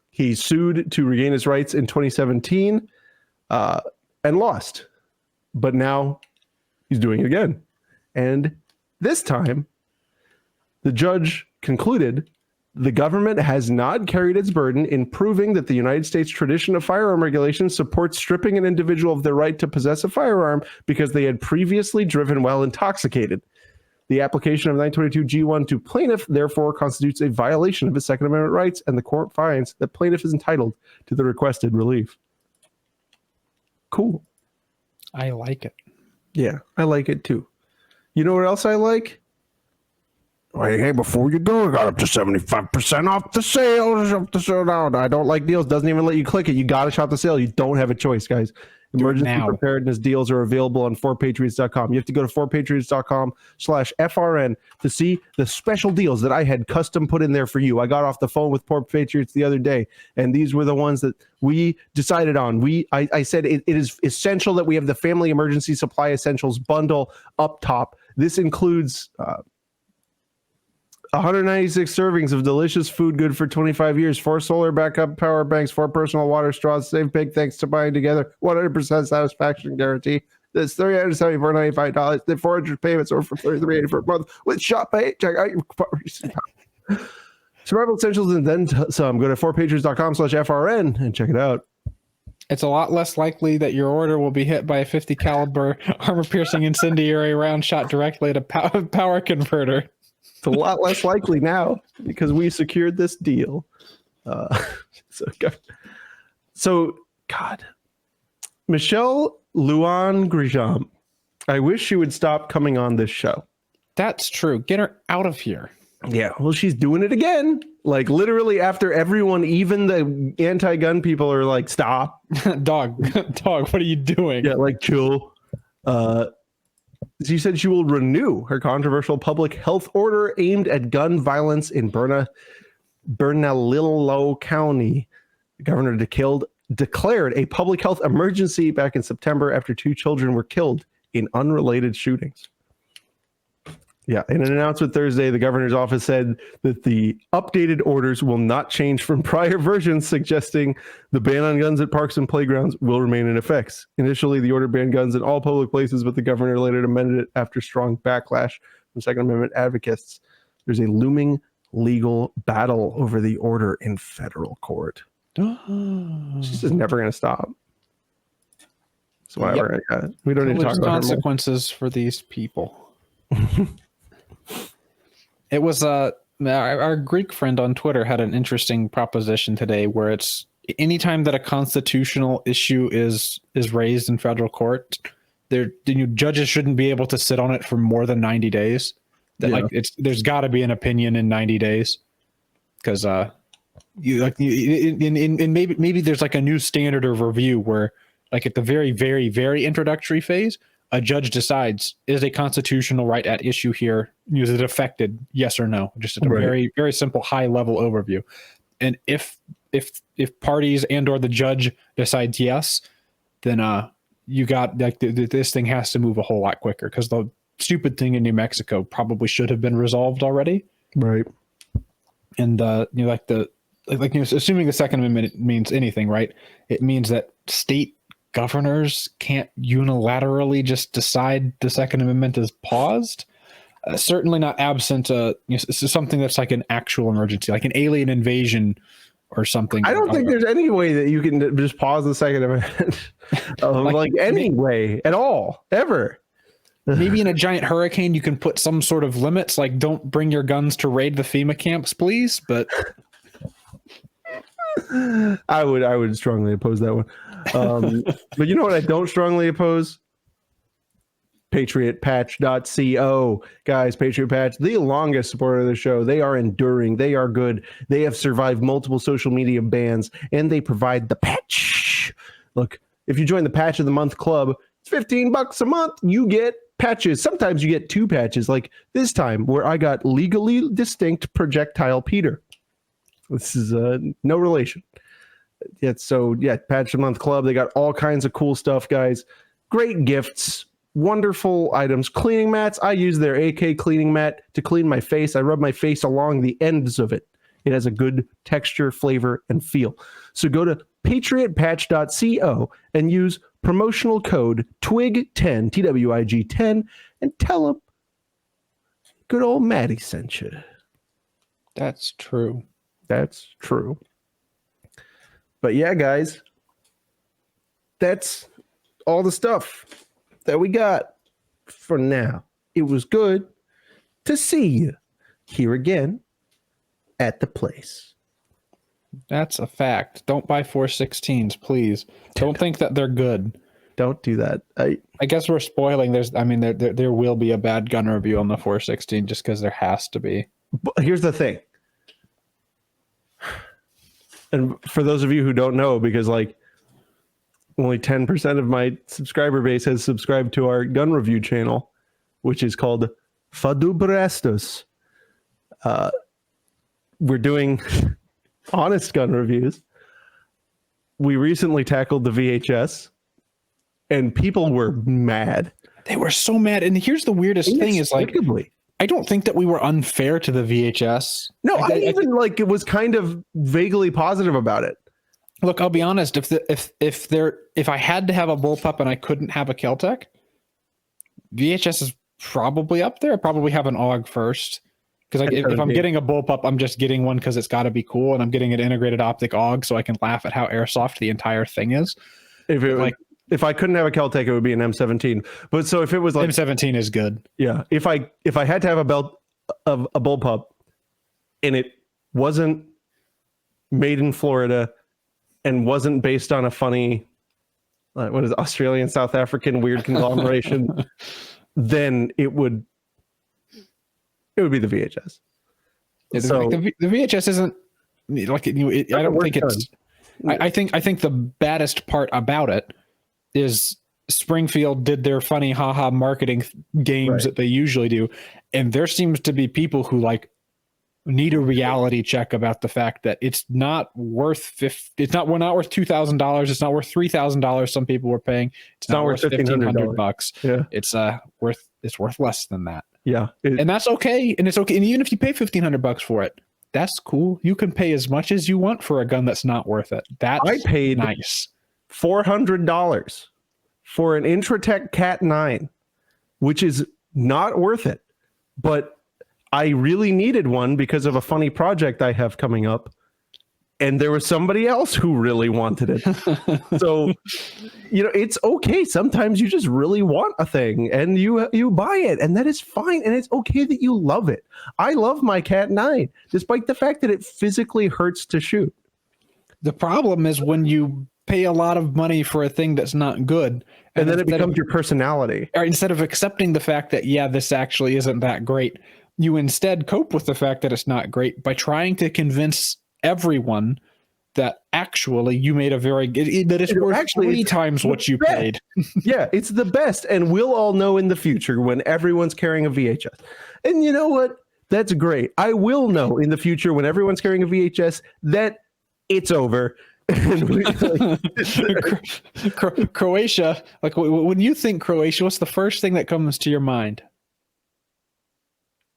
He sued to regain his rights in 2017 and lost. But now he's doing it again. And this time, the judge concluded The government has not carried its burden in proving that the United States tradition of firearm regulation supports stripping an individual of their right to possess a firearm because they had previously driven while intoxicated. The application of 922G1 to plaintiff therefore constitutes a violation of his Second Amendment rights, and the court finds that plaintiff is entitled to the requested relief. Cool. I like it. Yeah, I like it too. You know what else I like? Hey, before you go, I got up to 75% off the sale. Shop the sale now. I don't like deals. Doesn't even let you click it. You got to shop the sale. You don't have a choice, guys. Emergency preparedness deals are available on 4patriots.com. You have to go to 4patriots.com/FRN to see the special deals that I had custom put in there for you. I got off the phone with 4Patriots the other day, and these were the ones that we decided on. I said it is essential that we have the Family Emergency Supply Essentials bundle up top. This includes 196 servings of delicious food good for 25 years, 4 solar backup power banks, 4 personal water straws, save big thanks to buying together, 100% satisfaction guarantee. That's $374.95. The 400 payments over for $33.84 a month with Shop Pay. Check out your survival essentials and then some. Go to 4patriots.com/FRN and check it out. It's a lot less likely that your order will be hit by a 50 caliber armor-piercing incendiary round shot directly at a power converter. It's a lot less likely now because we secured this deal. So, God. Michelle Luan Grisham. I wish she would stop coming on this show. That's true. Get her out of here. Yeah, well, she's doing it again. Like, literally after everyone, even the anti-gun people are like, stop. Dog, what are you doing? Yeah, like, chill. She said she will renew her controversial public health order aimed at gun violence in Bernalillo County. The governor declared a public health emergency back in September after 2 children were killed in unrelated shootings. Yeah, in an announcement Thursday, the governor's office said that the updated orders will not change from prior versions, suggesting the ban on guns at parks and playgrounds will remain in effect. Initially, the order banned guns in all public places, but the governor later amended it after strong backlash from Second Amendment advocates. There's a looming legal battle over the order in federal court. She's just never going to stop. So whatever. We don't need to talk about consequences for these people. It was our Greek friend on Twitter had an interesting proposition today where it's anytime that a constitutional issue is raised in federal court, judges shouldn't be able to sit on it for more than 90 days. There's got to be an opinion in 90 days because maybe there's like a new standard of review where like at the very, very, very introductory phase, a judge decides, is a constitutional right at issue here? Is it affected? Yes or no? Just at a very, very simple high level overview. And if parties and or the judge decides yes, then you got like this thing has to move a whole lot quicker because the stupid thing in New Mexico probably should have been resolved already. Right. And assuming the Second Amendment means anything, right? It means that state governors can't unilaterally just decide the Second Amendment is paused. Certainly not absent something that's like an actual emergency, like an alien invasion or something. I don't think there's any way that you can just pause the Second Amendment, like any way at all, ever. Maybe in a giant hurricane, you can put some sort of limits, like don't bring your guns to raid the FEMA camps, please. But I would strongly oppose that one. But you know what I don't strongly oppose? PatriotPatch.co. Guys, Patriot Patch, the longest supporter of the show. They are enduring. They are good. They have survived multiple social media bans, and they provide the patch. Look, if you join the Patch of the Month Club, it's $15 a month. You get patches. Sometimes you get 2 patches, like this time where I got legally distinct projectile Peter. This is no relation. Patch of the Month Club. They got all kinds of cool stuff, guys. Great gifts, wonderful items. Cleaning mats. I use their AK cleaning mat to clean my face. I rub my face along the ends of it. It has a good texture, flavor, and feel. So go to patriotpatch.co and use promotional code TWIG10, TWIG10, and tell them good old Maddie sent you. That's true. That's true. But yeah, guys, that's all the stuff that we got for now. It was good to see you here again at the place. That's a fact. Don't buy 416s, please. Don't think that they're good. Don't do that. I guess we're spoiling. There will be a bad gun review on the 416 just because there has to be. But here's the thing. And for those of you who don't know, because like only 10% of my subscriber base has subscribed to our gun review channel, which is called Fadubrestos. We're doing honest gun reviews. We recently tackled the VHS, and people were mad. They were so mad. And here's the weirdest thing is like, I don't think that we were unfair to the VHS. No, I even like it was kind of vaguely positive about it. Look, I'll be honest. If I had to have a bullpup and I couldn't have a Keltec, VHS is probably up there. I probably have an AUG first because if I'm getting a bullpup, I'm just getting one because it's got to be cool, and I'm getting an integrated optic AUG so I can laugh at how airsoft the entire thing is. If I couldn't have a Keltec, it would be an M17. But so if it was like M17 is good. Yeah. If I had to have a bullpup and it wasn't made in Florida and wasn't based on a funny what is it, Australian South African weird conglomeration, then it would be the VHS. Yeah, the VHS isn't like I don't think it's. I think the baddest part about it is Springfield did their funny haha marketing games that they usually do, and there seems to be people who like need a reality check about the fact that it's not worth we're not worth $2,000. It's not worth $3,000. Some people were paying. It's not worth $1,500. Yeah, it's worth less than that. Yeah, and that's okay. And it's okay. And even if you pay $1,500 for it, that's cool. You can pay as much as you want for a gun that's not worth it. I paid nice. $400 for an Intratec Cat 9, which is not worth it. But I really needed one because of a funny project I have coming up. And there was somebody else who really wanted it. So, it's okay. Sometimes you just really want a thing and you buy it, and that is fine. And it's okay that you love it. I love my Cat 9, despite the fact that it physically hurts to shoot. The problem is when you pay a lot of money for a thing that's not good. And then it becomes your personality. Or instead of accepting the fact that, yeah, this actually isn't that great, you instead cope with the fact that it's not great by trying to convince everyone that actually you made a very good, that it's worth three times what you paid. Yeah, it's the best. And we'll all know in the future when everyone's carrying a VHS. And you know what? That's great. I will know in the future when everyone's carrying a VHS that it's over. Croatia, like when you think Croatia, what's the first thing that comes to your mind?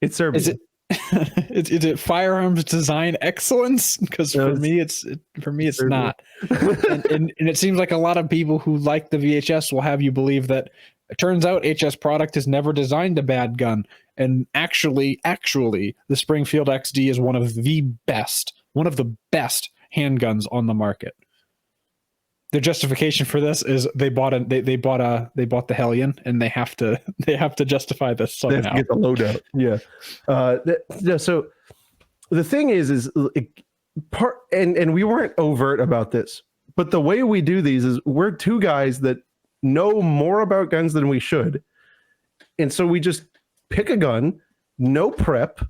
It's Serbia. Is it firearms design excellence? Because for me it's not. and it seems like a lot of people who like the VHS will have you believe that it turns out HS product has never designed a bad gun. And actually, the Springfield XD is one of the best handguns on the market. The justification for this is they bought the Hellion, and they have to justify this somehow. They have to get the loadout. Yeah. So the thing is and we weren't overt about this, but the way we do these is we're two guys that know more about guns than we should, and so we just pick a gun, no prep,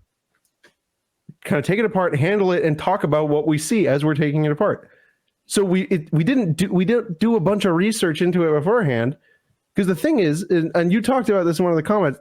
kind of take it apart, handle it, and talk about what we see as we're taking it apart. So we didn't do a bunch of research into it beforehand, because the thing is, and you talked about this in one of the comments,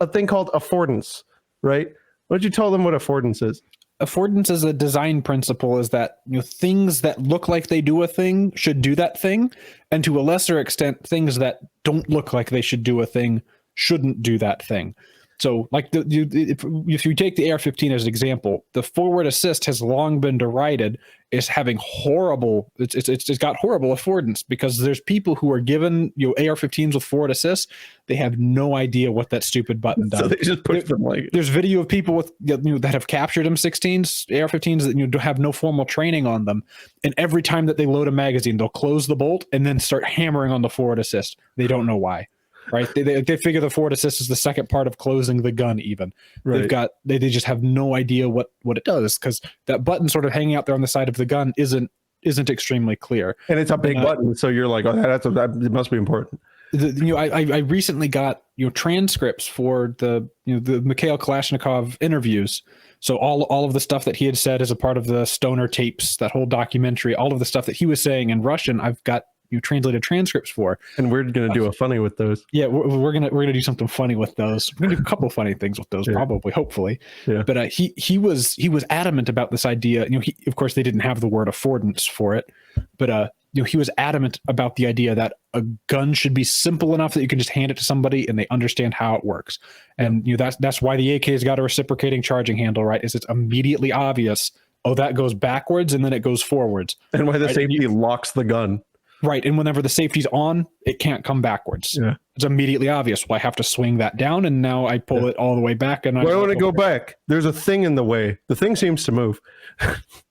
a thing called affordance, right? Why don't you tell them what affordance is? Affordance is a design principle, is that things that look like they do a thing should do that thing, and to a lesser extent, things that don't look like they should do a thing shouldn't do that thing. So like if you take the AR-15 as an example, the forward assist has long been derided is having horrible. It's got horrible affordance because there's people who are given AR-15s with forward assist. They have no idea what that stupid button does. So they just push them like. There's video of people with that have captured M16s, AR-15s that have no formal training on them, and every time that they load a magazine, they'll close the bolt and then start hammering on the forward assist. They don't know why. Right, they figure the forward assist is the second part of closing the gun. Even Right. they just have no idea what it does, because that button sort of hanging out there on the side of the gun isn't extremely clear. And it's a big button, so you're like, oh, it must be important. I recently got transcripts for the Mikhail Kalashnikov interviews. So all of the stuff that he had said as a part of the Stoner tapes, that whole documentary, all of the stuff that he was saying in Russian, I've got translated transcripts for. And we're gonna do a funny with those. Yeah, we're gonna do something funny with those. We're gonna do a couple funny things with those, probably, hopefully. Yeah. But he was adamant about this idea. Of course, they didn't have the word affordance for it, but he was adamant about the idea that a gun should be simple enough that you can just hand it to somebody and they understand how it works. And that's why the AK's got a reciprocating charging handle, right? Is it's immediately obvious. Oh, that goes backwards and then it goes forwards. And why the safety locks the gun. Right, and whenever the safety's on, it can't come backwards. Yeah. It's immediately obvious. Well, I have to swing that down, and now I pull it all the way back. And I want to go back. There's a thing in the way. The thing seems to move.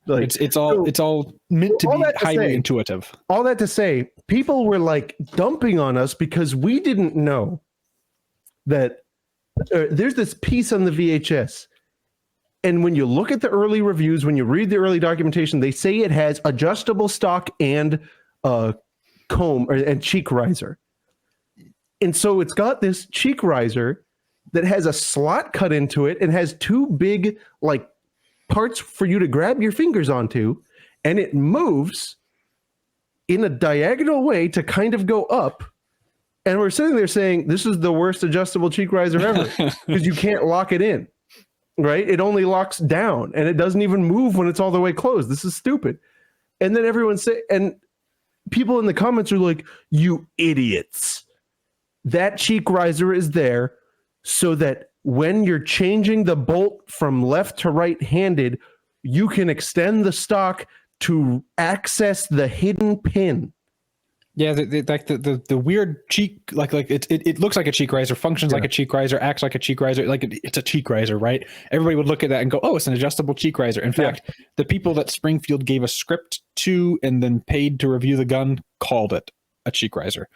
It's all meant to be highly intuitive. All that to say, people were like dumping on us because we didn't know that there's this piece on the VHS. And when you look at the early reviews, when you read the early documentation, they say it has adjustable stock and comb and cheek riser. And so it's got this cheek riser that has a slot cut into it and has two big like parts for you to grab your fingers onto, and it moves in a diagonal way to kind of go up. And we're sitting there saying, this is the worst adjustable cheek riser ever because you can't lock it in, right? It only locks down and it doesn't even move when it's all the way closed. This is stupid. And then everyone say, and people in the comments are like, you idiots. That cheek riser is there so that when you're changing the bolt from left to right handed, you can extend the stock to access the hidden pin. Yeah, the weird cheek, like it looks like a cheek riser, functions like a cheek riser, acts like a cheek riser, like it's a cheek riser, right? Everybody would look at that and go, "Oh, it's an adjustable cheek riser." In fact, the people that Springfield gave a script to and then paid to review the gun called it a cheek riser.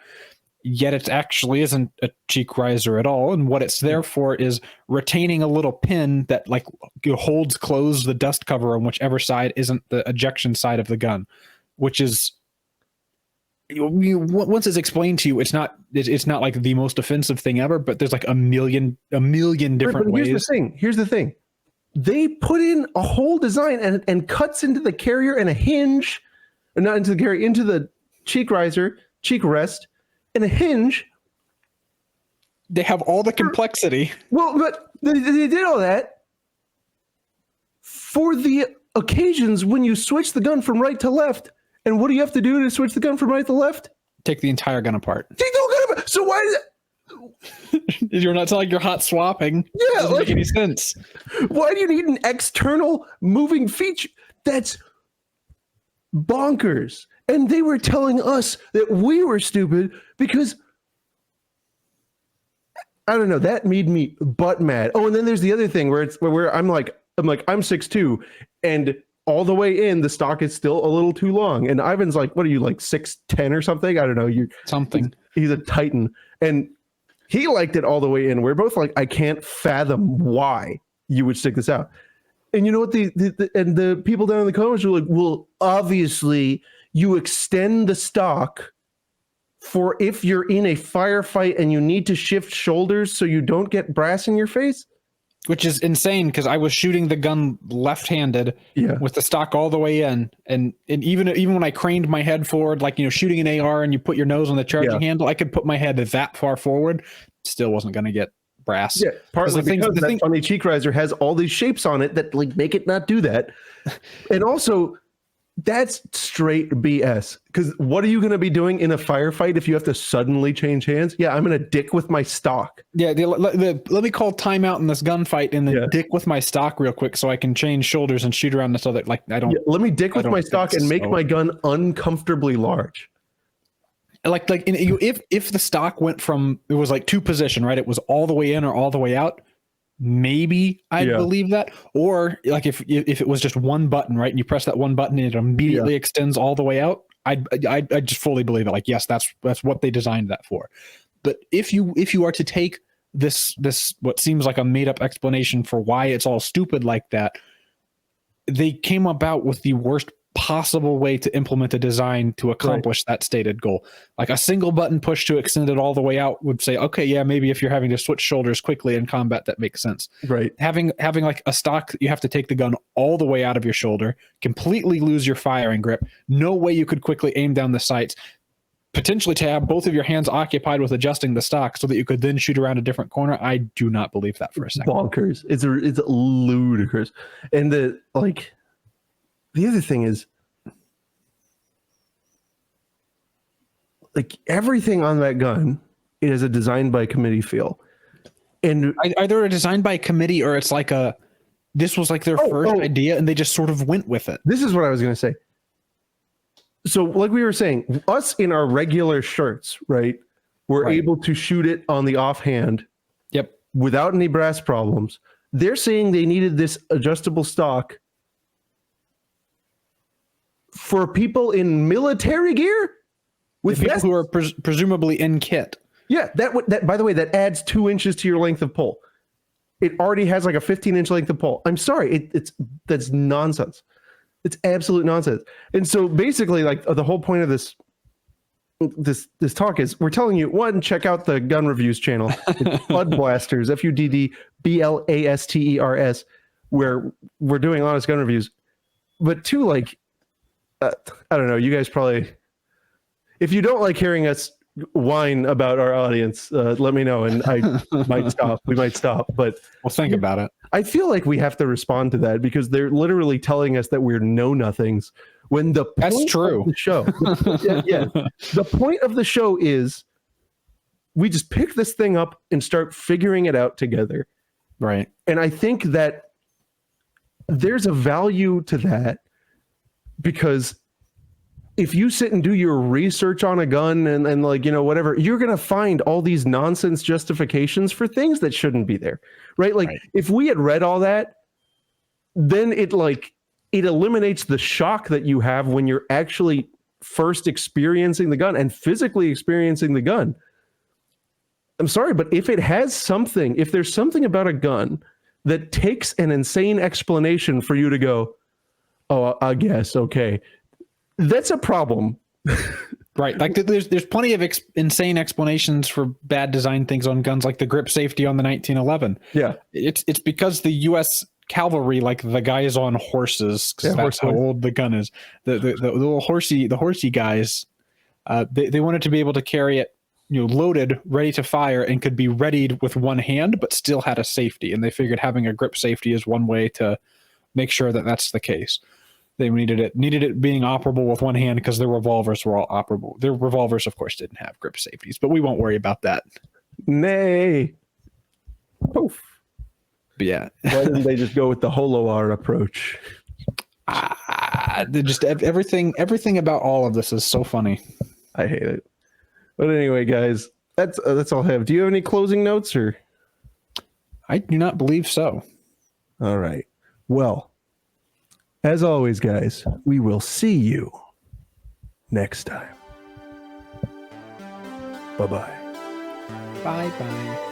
Yet it actually isn't a cheek riser at all, and what it's there for is retaining a little pin that holds closed the dust cover on whichever side isn't the ejection side of the gun, which is. Once it's explained to you, it's not like the most offensive thing ever, but there's like a million different ways. Here's the thing. They put in a whole design and cuts into the carrier and a hinge, not into the carrier, into the cheek riser, cheek rest, and a hinge. They have all the complexity. Well, but they did all that for the occasions when you switch the gun from right to left. And what do you have to do to switch the gun from right to left? Take the entire gun apart. Take the whole gun apart. So why is it? You're not like you're hot swapping. Yeah, it doesn't make any sense. Why do you need an external moving feature? That's bonkers. And they were telling us that we were stupid because I don't know. That made me butt mad. Oh, and then there's the other thing where I'm 6'2", and all the way in, the stock is still a little too long. And Ivan's like, what are you, like 6'10" or something? I don't know. He's a titan. And he liked it all the way in. We're both like, I can't fathom why you would stick this out. And you know what? The people down in the comments were like, well, obviously you extend the stock for if you're in a firefight and you need to shift shoulders so you don't get brass in your face. Which is insane because I was shooting the gun left-handed with the stock all the way in, and even when I craned my head forward, like shooting an AR and you put your nose on the charging handle, I could put my head that far forward, still wasn't going to get brass. Yeah, partly because that funny cheek riser has all these shapes on it that make it not do that, and also That's straight BS. Because what are you going to be doing in a firefight if you have to suddenly change hands? Yeah, I'm going to dick with my stock. Yeah, let me call timeout in this gunfight and then dick with my stock real quick so I can change shoulders and shoot around this other. Like I don't. Yeah, let me dick with my stock and make my gun uncomfortably large. If the stock went from, it was like two position, right? It was all the way in or all the way out. Maybe I'd believe that. Or like if it was just one button, right, and you press that one button and it immediately extends all the way out, I just fully believe it. Like, yes, that's what they designed that for. But if you are to take this what seems like a made up explanation for why it's all stupid like that, they came about with the worst possible way to implement a design to accomplish that stated goal. Like a single button push to extend it all the way out would say, okay, yeah, maybe if you're having to switch shoulders quickly in combat, that makes sense. Right. Having like a stock that you have to take the gun all the way out of your shoulder, completely lose your firing grip, no way you could quickly aim down the sights, potentially to have both of your hands occupied with adjusting the stock so that you could then shoot around a different corner. I do not believe that for a second. Bonkers. It's ludicrous. And the other thing is, like, everything on that gun is a design by committee feel. And either a design by committee or it's like this was like their first idea and they just sort of went with it. This is what I was going to say. So like we were saying, us in our regular shirts, right? We're able to shoot it on the offhand. Yep. Without any brass problems. They're saying they needed this adjustable stock for people in military gear with people who are presumably in kit. Yeah, that by the way, that adds 2 inches to your length of pole. It already has like a 15-inch length of pole. I'm sorry, that's nonsense. It's absolute nonsense. And so basically, like, the whole point of this talk is we're telling you, one, check out the gun reviews channel. It's Fudd Blasters, FUDD BLASTERS, where we're doing honest gun reviews. But two, like, I don't know, you guys probably, if you don't like hearing us whine about our audience, let me know and I might stop. We might stop, but we'll think about it. I feel like we have to respond to that because they're literally telling us that we're know-nothings when the point That's true. of the show, the point of the show is we just pick this thing up and start figuring it out together. Right. And I think that there's a value to that because if you sit and do your research on a gun and like, you know, whatever, you're going to find all these nonsense justifications for things that shouldn't be there, right? Like if we had read all that, then it eliminates the shock that you have when you're actually first experiencing the gun and physically experiencing the gun. I'm sorry, but if there's something about a gun that takes an insane explanation for you to go, oh, I guess, okay, that's a problem. Right. Like there's plenty of insane explanations for bad design things on guns, like the grip safety on the 1911. Yeah. It's because the U.S. cavalry, like the guys on horses, because that's how old the gun is. The little horsey guys, they wanted to be able to carry it, you know, loaded, ready to fire, and could be readied with one hand, but still had a safety. And they figured having a grip safety is one way to make sure that that's the case. They needed it being operable with one hand because their revolvers were all operable. Their revolvers, of course, didn't have grip safeties, but we won't worry about that. Nay. Poof. But yeah. Why didn't they just go with the holo-R approach? Just everything about all of this is so funny. I hate it. But anyway, guys, that's all I have. Do you have any closing notes or? I do not believe so. All right. Well, as always, guys, we will see you next time. Bye-bye. Bye-bye.